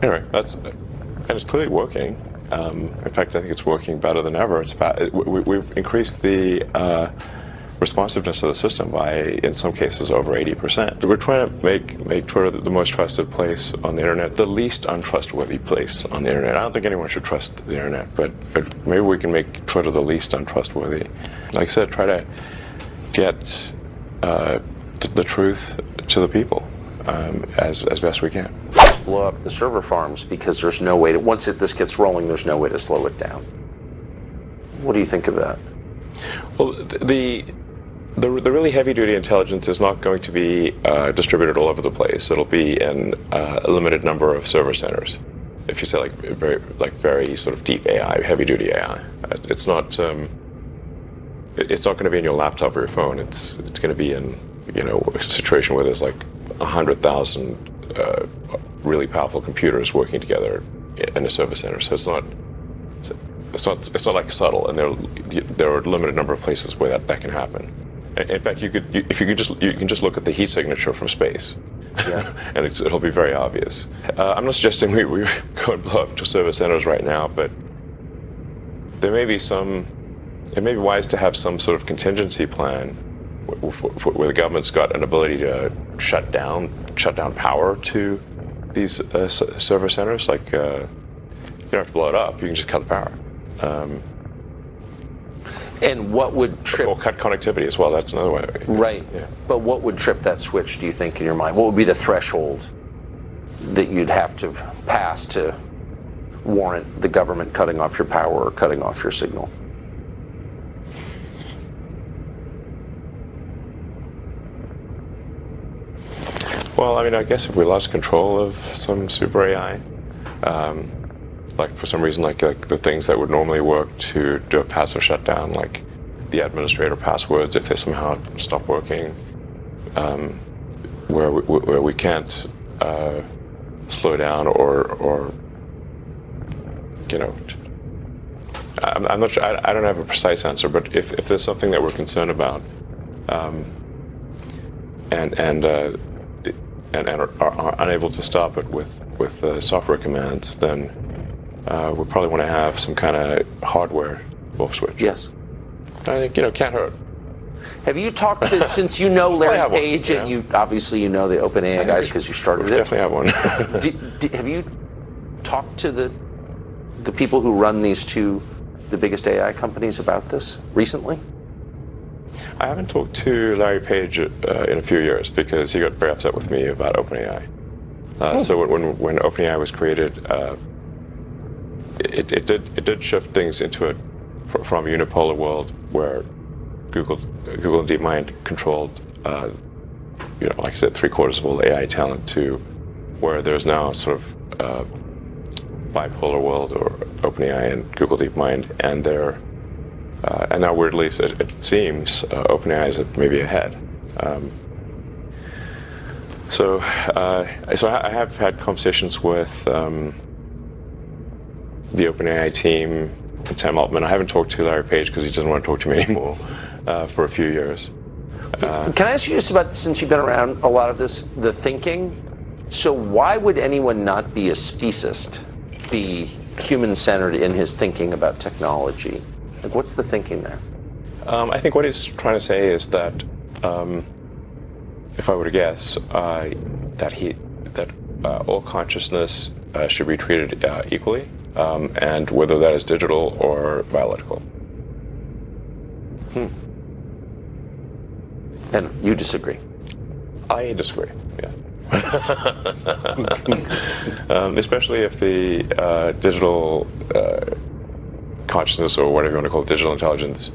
anyway, and it's clearly working. In fact, I think it's working better than ever. We've increased the responsiveness of the system by, in some cases, over 80%. We're trying to make Twitter the most trusted place on the internet, the least untrustworthy place on the internet. I don't think anyone should trust the internet, but maybe we can make Twitter the least untrustworthy. Like I said, try to get the truth to the people as best we can. Just blow up the server farms because there's no way to, once this gets rolling, there's no way to slow it down. What do you think of that? Well, the really heavy-duty intelligence is not going to be distributed all over the place. It'll be in a limited number of server centers. If you say very sort of deep AI, heavy-duty AI, it's not going to be in your laptop or your phone. It's going to be in a situation where there's 100,000 really powerful computers working together in a server center. So it's not like subtle, and there are a limited number of places where that can happen. In fact, you can just look at the heat signature from space, yeah. And it'll be very obvious. I'm not suggesting we go and blow up to server centers right now, but there may be it may be wise to have some sort of contingency plan where the government's got an ability to shut down power to these server centers. You don't have to blow it up; you can just cut the power. And what would trip? Or cut connectivity as well. That's another way. Right. Yeah. But what would trip that switch, do you think, in your mind? What would be the threshold that you'd have to pass to warrant the government cutting off your power or cutting off your signal? Well, I guess if we lost control of some super AI, for some reason, the things that would normally work to do a passive shutdown, like the administrator passwords, if they somehow stop working, where we can't slow down or I'm not sure. I don't have a precise answer, but if there's something that we're concerned about, and are unable to stop it with software commands, then we probably want to have some kind of hardware off switch. Yes. I think can't hurt. Have you talked to, since you know Larry have one, Page, yeah. and you obviously you know the OpenAI guys because you started it. Definitely have one. Have you talked to the people who run the biggest AI companies about this recently? I haven't talked to Larry Page in a few years because he got very upset with me about OpenAI. So when OpenAI was created, it did shift things into from a unipolar world where Google and DeepMind controlled, like I said, 3/4 of all the AI talent, to where there's now sort of bipolar world, or OpenAI and Google DeepMind, and and now weirdly it seems OpenAI is maybe ahead. So I have had conversations with the OpenAI team, Sam Altman. I haven't talked to Larry Page because he doesn't want to talk to me anymore for a few years. Can I ask you just about, since you've been around a lot of this, the thinking? So why would anyone not be a speciesist, be human-centered in his thinking about technology? Like, what's the thinking there? I think what he's trying to say is that, if I were to guess, that all consciousness should be treated equally, and whether that is digital or biological. And you disagree? I disagree. Yeah. Especially if the digital consciousness, or whatever you want to call it, digital intelligence,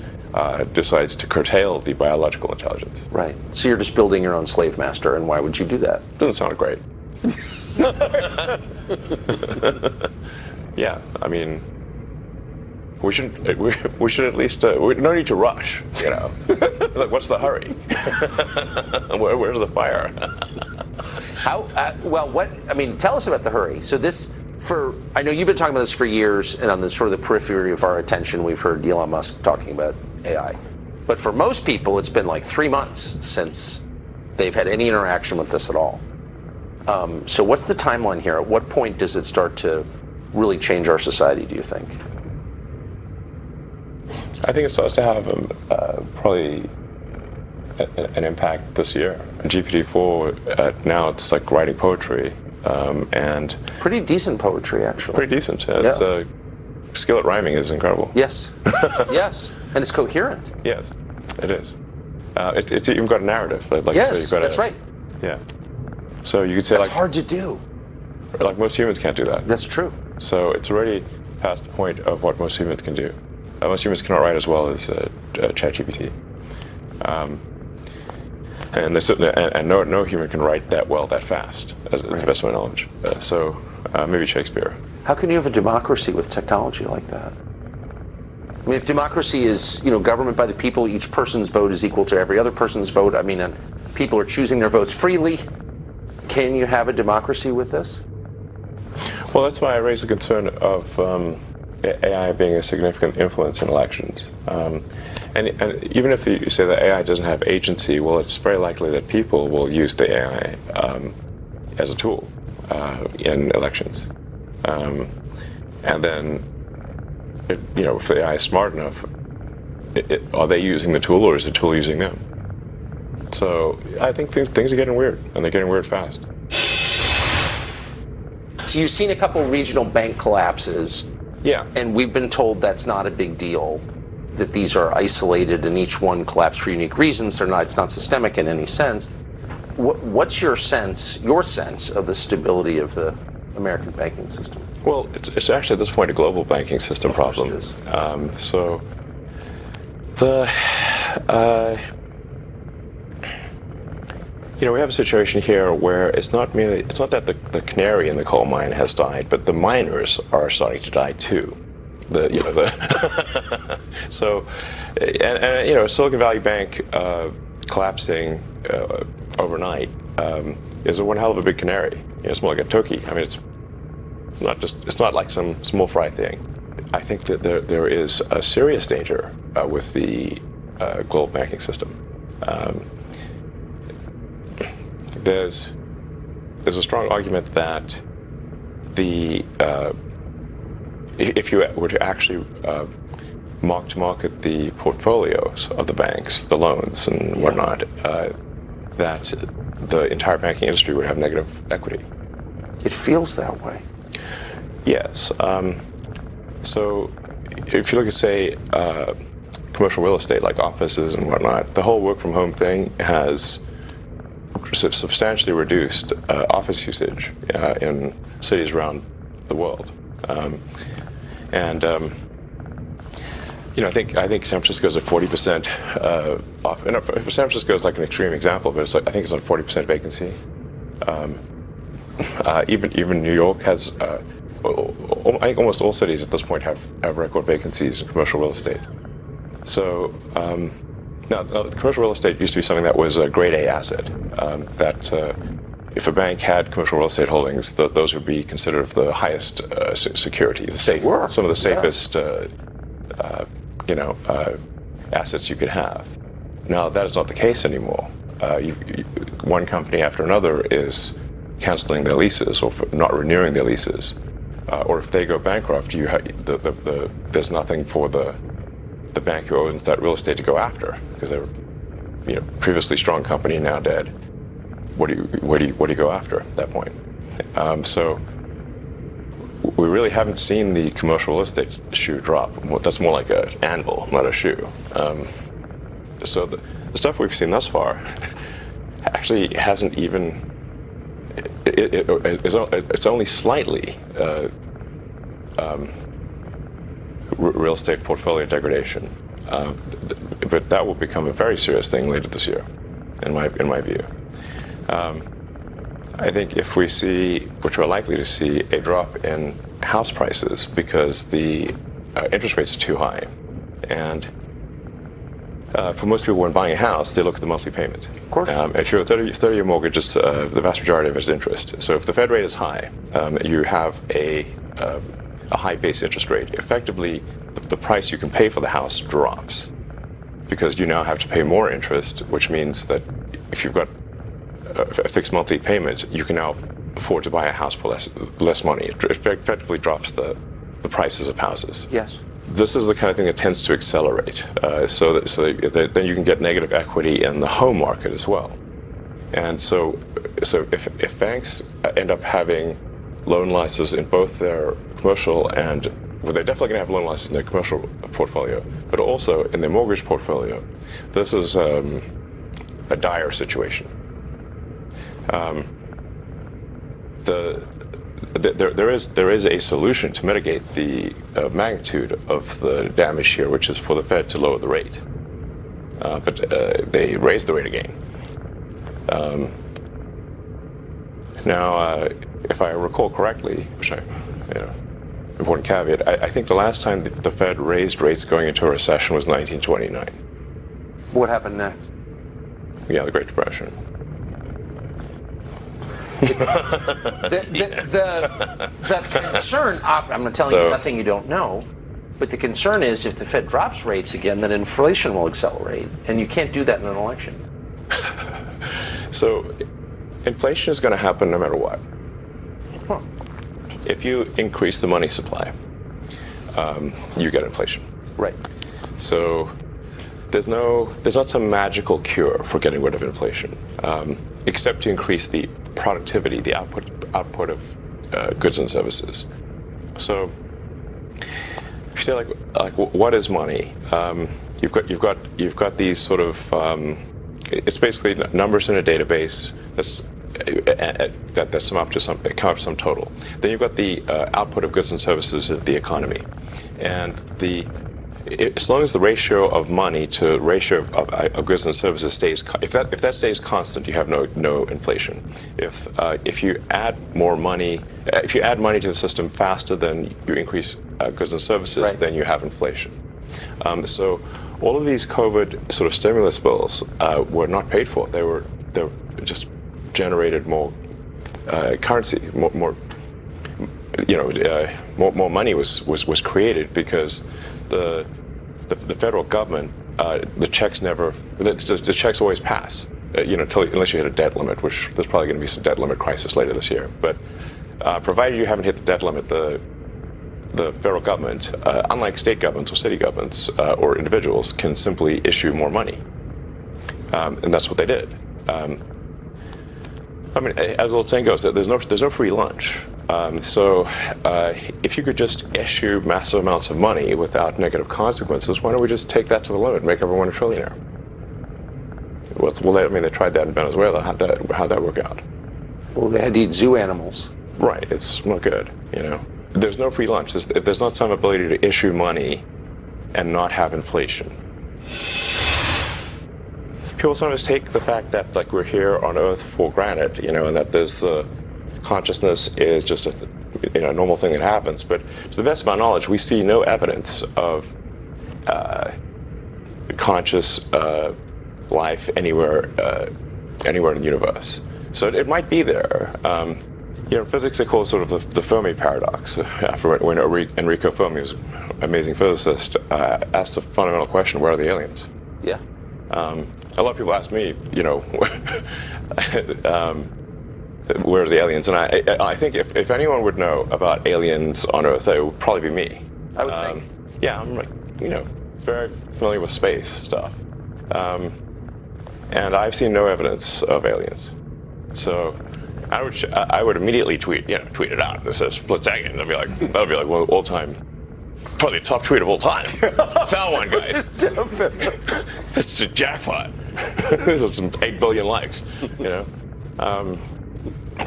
decides to curtail the biological intelligence. Right. So you're just building your own slave master, and why would you do that? Doesn't sound great. Yeah, I mean, we should at least, no need to rush, Like, what's the hurry? Where's the fire? Tell us about the hurry. So I know you've been talking about this for years, and on the sort of the periphery of our attention, we've heard Elon Musk talking about AI. But for most people, it's been like 3 months since they've had any interaction with this at all. So what's the timeline here? At what point does it start to really change our society, do you think? I think it starts to have probably an impact this year. GPT-4, now it's like writing poetry, and pretty decent poetry, actually. Pretty decent. Its skill at rhyming is incredible. Yes. Yes. And it's coherent. Yes, it is. It's even got a narrative. Yes, that's right. Yeah. So you could say that's hard to do. Like most humans can't do that. That's true. So it's already past the point of what most humans can do. Most humans cannot write as well as ChatGPT. And they certainly, and no human can write that well that fast, as to the best of my knowledge. So maybe Shakespeare. How can you have a democracy with technology like that? I mean, if democracy is, government by the people, each person's vote is equal to every other person's vote. I mean, and people are choosing their votes freely. Can you have a democracy with this? Well, that's why I raised the concern of AI being a significant influence in elections. And even if you say that AI doesn't have agency, well, it's very likely that people will use the AI as a tool in elections. And then, if the AI is smart enough, are they using the tool, or is the tool using them? So I think things are getting weird, and they're getting weird fast. So you've seen a couple regional bank collapses. Yeah. And we've been told that's not a big deal, that these are isolated and each one collapsed for unique reasons. It's not systemic in any sense. What's your sense of the stability of the American banking system? Well, it's actually at this point a global banking system problem. It is. So the we have a situation here where it's not that the canary in the coal mine has died, but the miners are starting to die too. So, Silicon Valley Bank collapsing overnight is one hell of a big canary. It's more like a turkey. I mean, it's not like some small fry thing. I think that there is a serious danger with the global banking system. There's a strong argument that if you were to actually mark to market the portfolios of the banks, the loans and whatnot, that the entire banking industry would have negative equity. It feels that way. Yes. So if you look at, say, commercial real estate like offices and whatnot, the whole work from home thing has substantially reduced office usage in cities around the world. I think San Francisco's at 40% off. And San Francisco is like an extreme example, but I think it's on 40% vacancy. Even New York has. I think almost all cities at this point have record vacancies in commercial real estate. So now, commercial real estate used to be something that was a grade A asset. That if a bank had commercial real estate holdings, those would be considered the highest security, some of the safest, assets you could have. Now that is not the case anymore. One company after another is canceling their leases or not renewing their leases, or if they go bankrupt, there's nothing for the bank who owns that real estate to go after, because they're previously strong company, now dead. What do you go after at that point? So we really haven't seen the commercial real estate shoe drop. That's more like an anvil, not a shoe. So the stuff we've seen thus far actually hasn't even. It's only slightly real estate portfolio degradation, but that will become a very serious thing later this year, in my view. I think if we see, which we're likely to see, a drop in house prices because the interest rates are too high, and for most people when buying a house, they look at the monthly payment. Of course. If you're a 30-year mortgage, the vast majority of it is interest. So if the Fed rate is high, you have a high base interest rate. Effectively, the price you can pay for the house drops because you now have to pay more interest, which means that if you've got a fixed monthly payment, you can now afford to buy a house for less money. It effectively drops the prices of houses. Yes. This is the kind of thing that tends to accelerate, so that then you can get negative equity in the home market as well. And so if banks end up having loan losses in both their commercial and, well, they're definitely going to have loan losses in their commercial portfolio, but also in their mortgage portfolio, this is a dire situation. There is a solution to mitigate the magnitude of the damage here, which is for the Fed to lower the rate. But they raised the rate again. Now, if I recall correctly, which important caveat, I think the last time the Fed raised rates going into a recession was 1929. What happened next? Yeah, the Great Depression. The concern, I'm not telling you nothing you don't know, but the concern is if the Fed drops rates again, then inflation will accelerate, and you can't do that in an election. So inflation is going to happen no matter what. Huh. If you increase the money supply, you get inflation. Right. So there's not some magical cure for getting rid of inflation, except to increase the productivity, the output of goods and services. So if you say like what is money? You've got these sort of it's basically numbers in a database that sum up to some total. Then you've got the output of goods and services of the economy, and as long as the ratio of money to ratio of goods and services stays, if that stays constant, you have no inflation. If you add more money, if you add money to the system faster than you increase goods and services, right, then you have inflation. So all of these COVID sort of stimulus bills were not paid for. They just generated more currency, more money was created because the federal government, the checks always pass, unless you hit a debt limit, which there's probably going to be some debt limit crisis later this year. But provided you haven't hit the debt limit, the the federal government, unlike state governments or city governments or individuals, can simply issue more money. And that's what they did. I mean, as the old saying goes, that there's no free lunch. So if you could just issue massive amounts of money without negative consequences, why don't we just take that to the limit and make everyone a trillionaire? They tried that in Venezuela. How'd that work out? Well, they had to eat zoo animals. Right, it's not good, There's no free lunch. There's not some ability to issue money and not have inflation. People sometimes take the fact that we're here on Earth for granted, and that there's consciousness is just a normal thing that happens. But to the best of my knowledge, we see no evidence of conscious life anywhere in the universe. So it might be there. Physics they call it sort of the Fermi paradox. After when Enrico Fermi, was an amazing physicist, asked the fundamental question: where are the aliens? Yeah. A lot of people ask me, where are the aliens? And I think if anyone would know about aliens on Earth, it would probably be me. I would think. Yeah, I'm very familiar with space stuff. And I've seen no evidence of aliens. So I would immediately tweet it out. This says split second. That'd be like one all time, probably the top tweet of all time. Found one, guys. It's a jackpot. There's some 8 billion likes.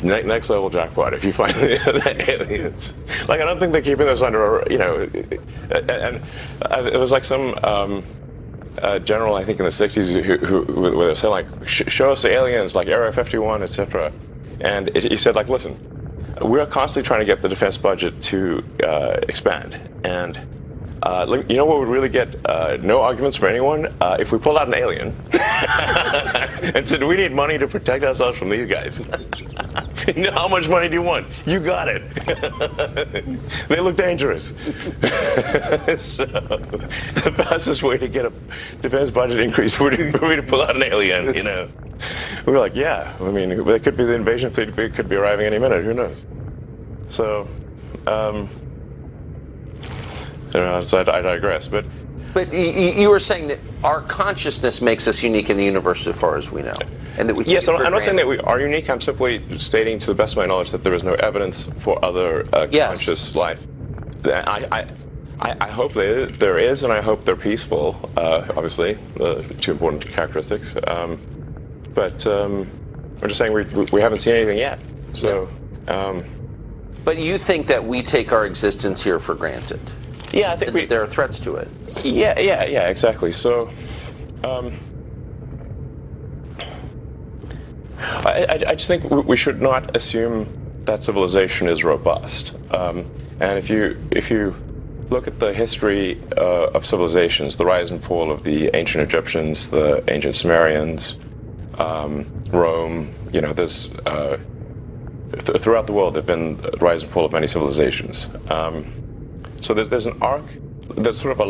Next level jackpot if you find the aliens. I don't think they're keeping this under. And it was like some general, I think in the 60s, who were saying show us the aliens, like Area 51, etc. And he said listen, we're constantly trying to get the defense budget to expand, and you know what would really get no arguments for anyone? If we pulled out an alien and said, we need money to protect ourselves from these guys. How much money do you want? You got it. They look dangerous. So, the fastest way to get a defense budget increase would be to pull out an alien, We were like, yeah, it could be the invasion fleet, it could be arriving any minute, who knows? So, so I digress, but you were saying that our consciousness makes us unique in the universe as far as we know, and that we take it for I'm not saying that granted. we are unique. I'm simply stating, to the best of my knowledge, that there is no evidence for other conscious life. I hope there is, and I hope they're peaceful. Obviously, the two important characteristics. But I'm just saying we haven't seen anything yet. So. But you think that we take our existence here for granted? Yeah, I think there are threats to it. Yeah, exactly. So, I just think we should not assume that civilization is robust. And if you look at the history of civilizations, the rise and fall of the ancient Egyptians, the ancient Sumerians, Rome, there's throughout the world there've been the rise and fall of many civilizations. So there's an arc. There's sort of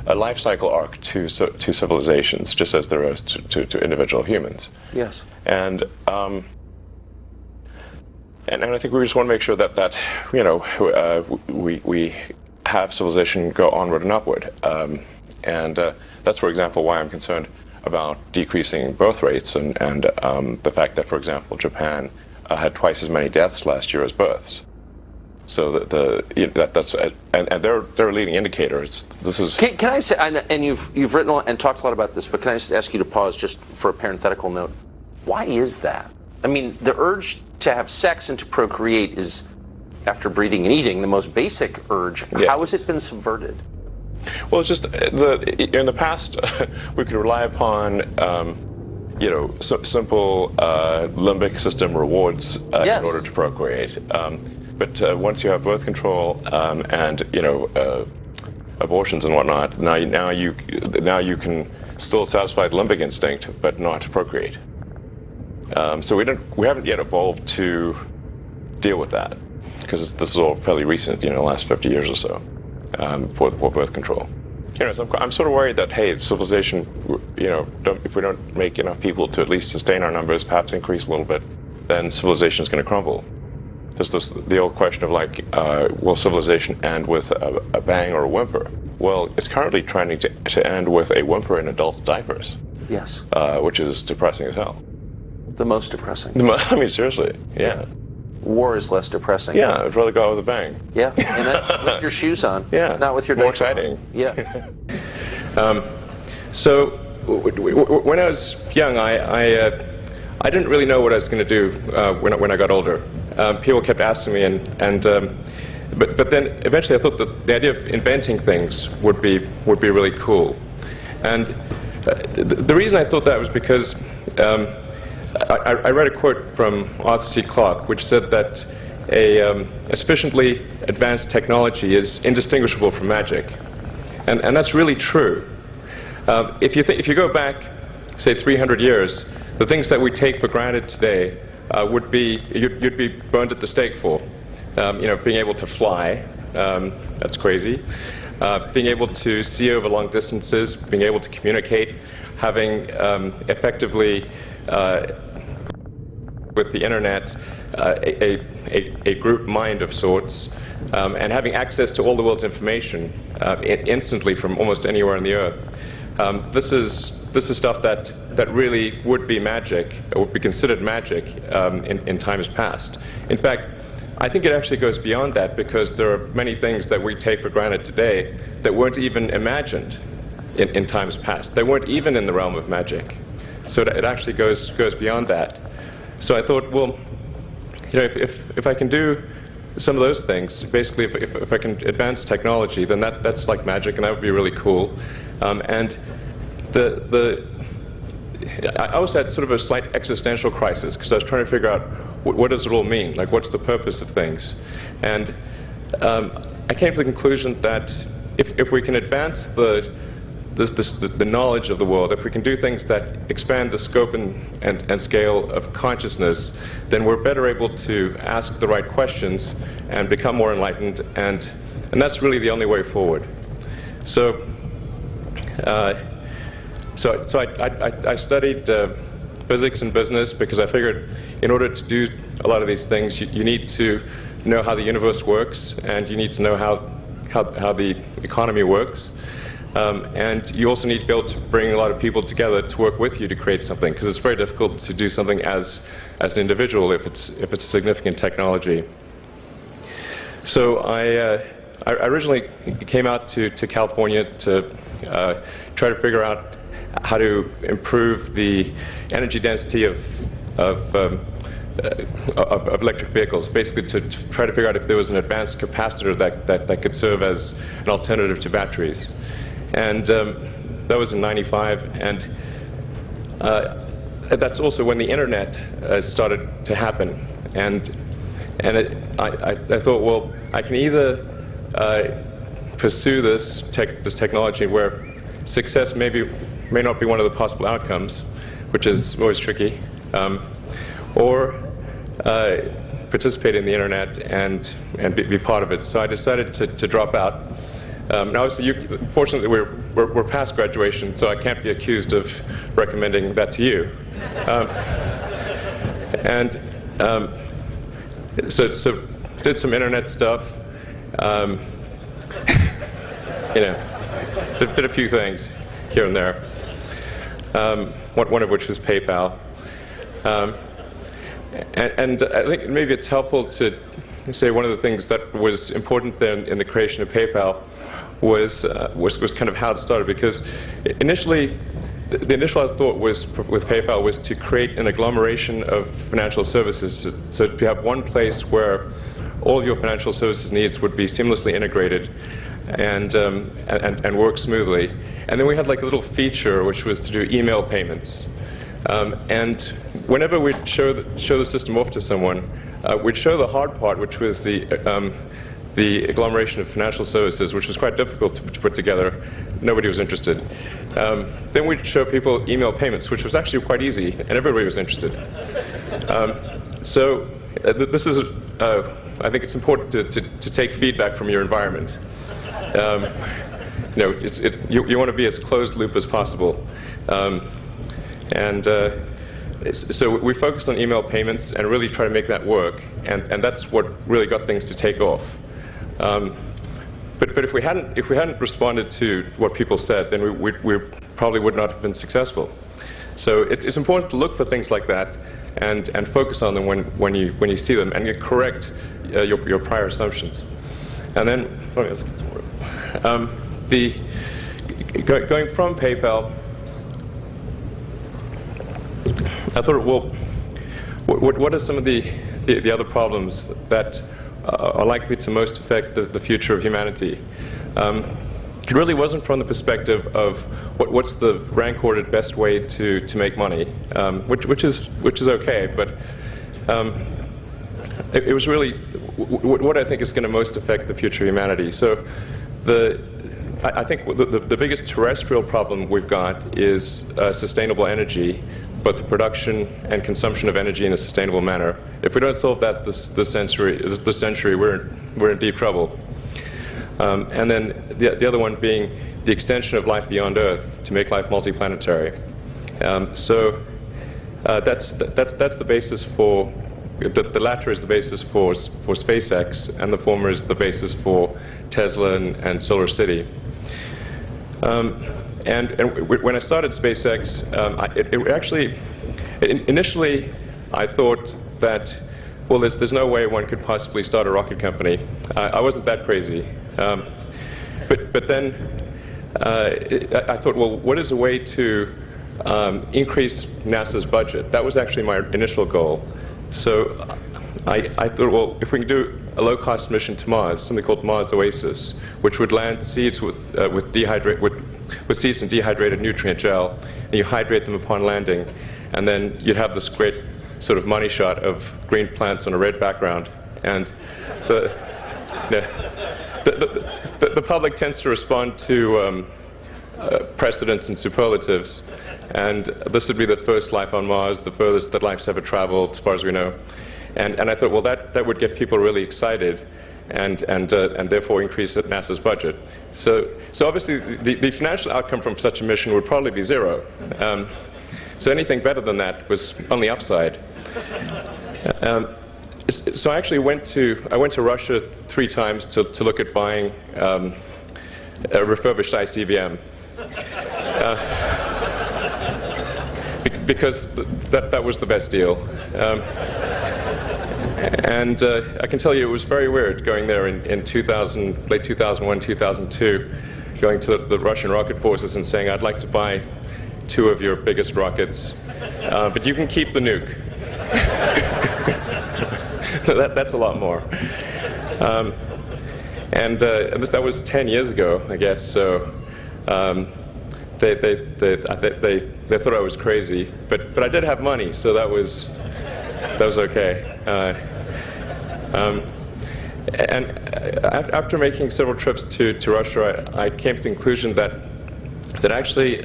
a life cycle arc to civilizations, just as there is to individual humans. Yes. And I think we just want to make sure that we have civilization go onward and upward. And that's, for example, why I'm concerned about decreasing birth rates and the fact that, for example, Japan had twice as many deaths last year as births. So that's they're a leading indicator. This is. Can I say, and you've written and talked a lot about this, but can I just ask you to pause just for a parenthetical note? Why is that? The urge to have sex and to procreate is, after breathing and eating, the most basic urge. Yes. How has it been subverted? Well, it's just in the past we could rely upon simple limbic system rewards Yes. in order to procreate. But once you have birth control and abortions and whatnot, now you can still satisfy the limbic instinct, but not procreate. So we haven't yet evolved to deal with that, because this is all fairly recent, the last 50 years or so, for birth control. So I'm sort of worried that, hey, civilization, if we don't make enough people to at least sustain our numbers, perhaps increase a little bit, then civilization is going to crumble. there's the old question of like, will civilization end with a bang or a whimper? Well, it's currently trying to end with a whimper in adult diapers. Yes. Which is depressing as hell. The most depressing. I mean, seriously, yeah. War is less depressing. Yeah, I'd rather go out with a bang. Yeah, and that, with your shoes on. Yeah. Not with your More diaper exciting. on. Yeah. So when I was young, I didn't really know what I was going to do when I got older. People kept asking me, but then eventually I thought that the idea of inventing things would be really cool. And the reason I thought that was because I read a quote from Arthur C. Clarke, which said that a sufficiently advanced technology is indistinguishable from magic, and that's really true. If you go back, say 300 years, the things that we take for granted today would be you'd be burned at the stake for. Being able to fly, that's crazy. Being able to see over long distances, being able to communicate, having effectively with the internet a group mind of sorts, and having access to all the world's information instantly from almost anywhere on the earth. This is stuff that really would be magic, or would be considered magic in times past. In fact, I think it actually goes beyond that, because there are many things that we take for granted today that weren't even imagined in times past. They weren't even in the realm of magic. So it actually goes beyond that. So I thought, well, if I can do some of those things, basically if I can advance technology, then that's like magic, and that would be really cool. And I also had sort of a slight existential crisis, because I was trying to figure out what does it all mean? Like, what's the purpose of things? And I came to the conclusion that if we can advance the knowledge of the world, if we can do things that expand the scope and scale of consciousness, then we're better able to ask the right questions and become more enlightened, and that's really the only way forward. So I studied physics and business, because I figured in order to do a lot of these things, you need to know how the universe works, and you need to know how the economy works. And you also need to be able to bring a lot of people together to work with you to create something, because it's very difficult to do something as an individual if it's a significant technology. So I originally came out to California to try to figure out how to improve the energy density of electric vehicles, basically to try to figure out if there was an advanced capacitor that could serve as an alternative to batteries. And that was in '95, and that's also when the internet started to happen. And I thought, well, I can either pursue this technology where success may not be one of the possible outcomes, which is always tricky, or participate in the internet and be part of it. So I decided to drop out. Now, obviously, fortunately, we're past graduation, so I can't be accused of recommending that to you. So did some internet stuff. Did a few things here and there. One of which was PayPal. And I think maybe it's helpful to say one of the things that was important then in the creation of PayPal was kind of how it started, because initially the initial thought was with PayPal was to create an agglomeration of financial services, so to have one place where all of your financial services needs would be seamlessly integrated and work smoothly. And then we had like a little feature which was to do email payments. And whenever we'd show the system off to someone, we'd show the hard part, which was the agglomeration of financial services, which was quite difficult to put together. Nobody was interested. Then we'd show people email payments, which was actually quite easy, and everybody was interested. So this is, I think it's important to take feedback from your environment. You want to be as closed loop as possible. So we focused on email payments and really try to make that work, and that's what really got things to take off. But if we hadn't responded to what people said, then we probably would not have been successful. So it's important to look for things like that and focus on them when you see them, and you correct your prior assumptions. And then let's get some more. Going from PayPal, I thought, well, what are some of the other problems that are likely to most affect the future of humanity? It really wasn't from the perspective of what's the rank-ordered best way to make money, which is okay, but it was really what I think is going to most affect the future of humanity. So I think the biggest terrestrial problem we've got is sustainable energy, but the production and consumption of energy in a sustainable manner. If we don't solve that this century, we're in deep trouble. And then the other one being the extension of life beyond Earth to make life multiplanetary. So that's the basis for the latter is the basis for SpaceX, and the former is the basis for Tesla and Solar City. And when I started SpaceX, initially I thought that, well, there's no way one could possibly start a rocket company. I wasn't that crazy. But then I thought, well, what is a way to increase NASA's budget? That was actually my initial goal. So I thought, well, if we can do a low-cost mission to Mars, something called Mars Oasis, which would land seeds with seeds and dehydrated nutrient gel, and you hydrate them upon landing, and then you'd have this great sort of money shot of green plants on a red background, and the public tends to respond to precedents and superlatives, and this would be the first life on Mars, the furthest that life's ever traveled, as far as we know. And I thought, well, that would get people really excited, and therefore increase NASA's budget. So obviously, the financial outcome from such a mission would probably be zero. So anything better than that was on the upside. So I actually went to Russia 3 times to look at buying a refurbished ICBM. Because that was the best deal. And I can tell you it was very weird going there in late 2001, 2002, going to the Russian rocket forces and saying, I'd like to buy 2 of your biggest rockets, but you can keep the nuke. That's a lot more. And that was 10 years ago, I guess, so they thought I was crazy, but I did have money, so that was okay. And after making several trips to Russia, I came to the conclusion that actually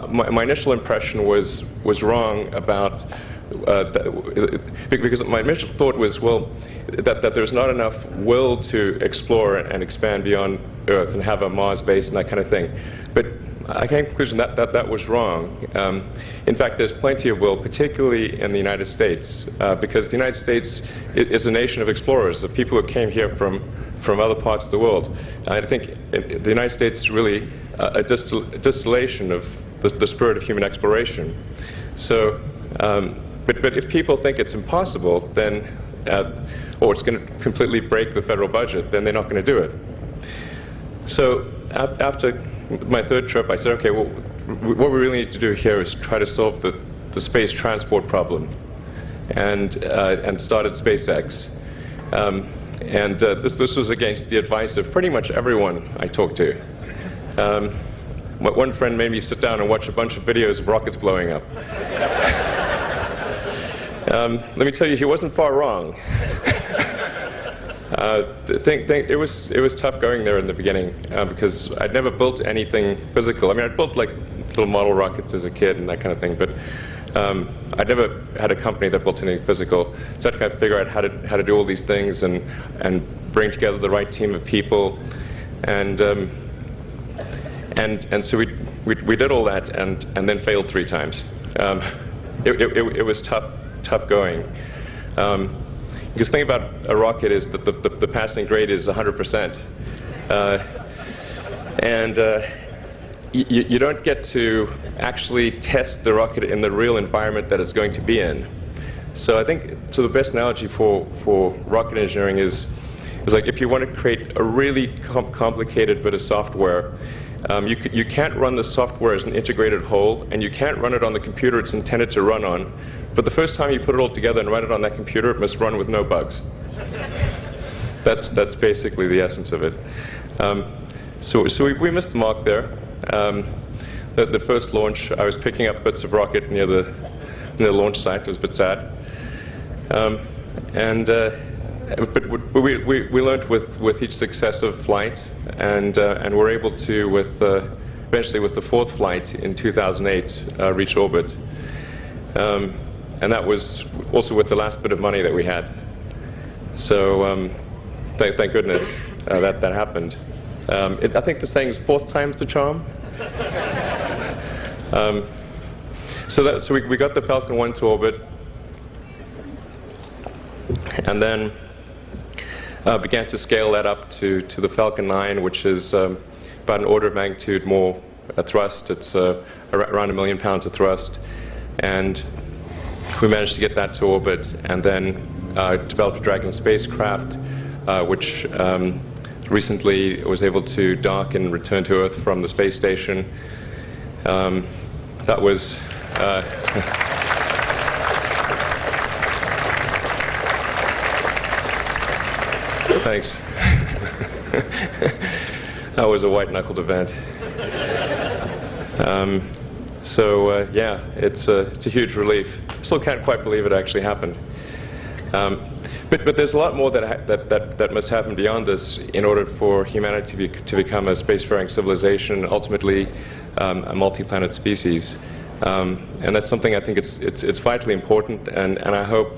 my initial impression was wrong about because my initial thought was, well, that there's not enough will to explore and expand beyond Earth and have a Mars base and that kind of thing. But I came to the conclusion that was wrong. In fact, there's plenty of will, particularly in the United States, because the United States is a nation of explorers, of people who came here from other parts of the world. I think the United States is really a distillation of the spirit of human exploration. So, but if people think it's impossible, then, or it's going to completely break the federal budget, then they're not going to do it. So after my 3rd trip, I said, okay, well, what we really need to do here is try to solve the space transport problem, and started SpaceX. This was against the advice of pretty much everyone I talked to. One friend made me sit down and watch a bunch of videos of rockets blowing up. Let me tell you, he wasn't far wrong. It was tough going there in the beginning because I'd never built anything physical. I mean, I'd built like little model rockets as a kid and that kind of thing, but I'd never had a company that built anything physical. So I had to kind of figure out how to do all these things and bring together the right team of people, and so we did all that and then failed 3 times. it was tough going. Because the thing about a rocket is that the passing grade is 100%. You don't get to actually test the rocket in the real environment that it's going to be in. So I think the best analogy for rocket engineering is like if you want to create a really complicated bit of software, you can't run the software as an integrated whole, and you can't run it on the computer it's intended to run on. But the first time you put it all together and run it on that computer, it must run with no bugs. That's basically the essence of it. So we missed the mark there. The first launch, I was picking up bits of rocket near the launch site. It was a bit sad. But we learned with each successive flight, and were able to, eventually with the fourth flight in 2008, reach orbit. And that was also with the last bit of money that we had. So thank goodness that happened. I think the saying is fourth time's the charm. So we got the Falcon 1 to orbit, and then began to scale that up to the Falcon 9, which is about an order of magnitude more thrust. It's around 1 million pounds of thrust, and we managed to get that to orbit, and then developed a Dragon spacecraft, which recently was able to dock and return to Earth from the space station. That was thanks. That was a white-knuckled event. Yeah, it's a huge relief. Still can't quite believe it actually happened. But there's a lot more that must happen beyond this in order for humanity to become a spacefaring civilization, ultimately a multi-planet species. And that's something I think it's vitally important, and I hope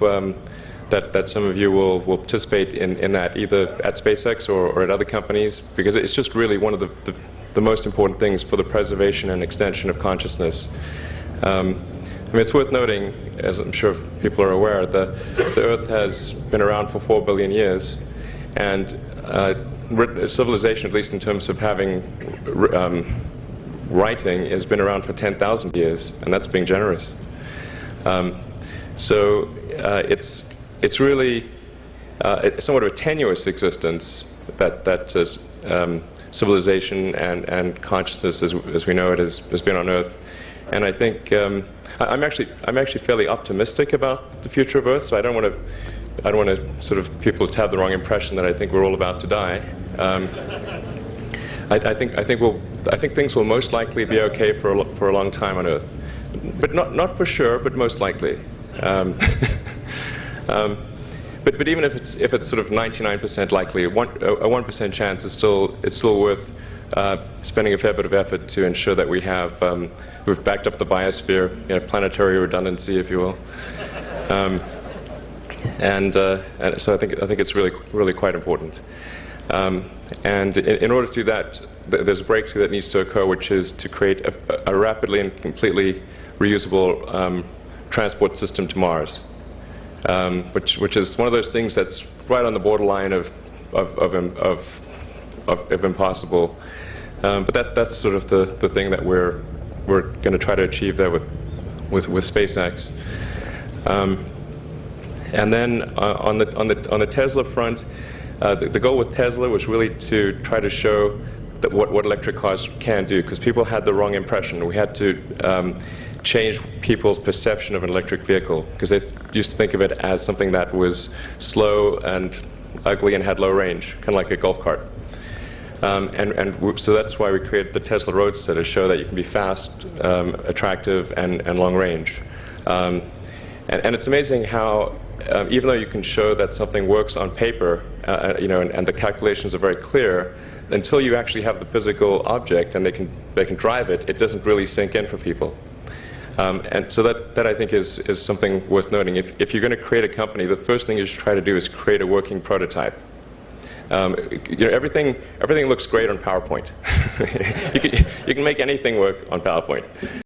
that some of you will participate in that, either at SpaceX or at other companies, because it's just really one of the most important things for the preservation and extension of consciousness. I mean, it's worth noting, as I'm sure people are aware, the Earth has been around for 4 billion years, and civilization, at least in terms of having writing, has been around for 10,000 years, and that's being generous. It's really somewhat of a tenuous existence that civilization and consciousness, as we know it, has been on Earth. And I think I'm actually fairly optimistic about the future of Earth. So I don't want to sort of people to have the wrong impression that I think we're all about to die. I think things will most likely be okay for a long time on Earth, but not for sure, but most likely. But even if it's sort of 99% likely, a 1% chance is still worth spending a fair bit of effort to ensure that we've backed up the biosphere, planetary redundancy, if you will. And so I think it's really quite important. And in order to do that, there's a breakthrough that needs to occur, which is to create a rapidly and completely reusable transport system to Mars, which is one of those things that's right on the borderline of impossible. But that's sort of the thing that we're going to try to achieve there with SpaceX. And then on the Tesla front, the goal with Tesla was really to try to show that what electric cars can do, because people had the wrong impression. We had to change people's perception of an electric vehicle, because they used to think of it as something that was slow and ugly and had low range, kind of like a golf cart. So that's why we created the Tesla Roadster, to show that you can be fast, attractive, and long range. And it's amazing how, even though you can show that something works on paper, and the calculations are very clear, until you actually have the physical object and they can drive it, it doesn't really sink in for people. And so that I think is something worth noting. If you're going to create a company, the first thing you should try to do is create a working prototype. Everything looks great on PowerPoint. You can make anything work on PowerPoint.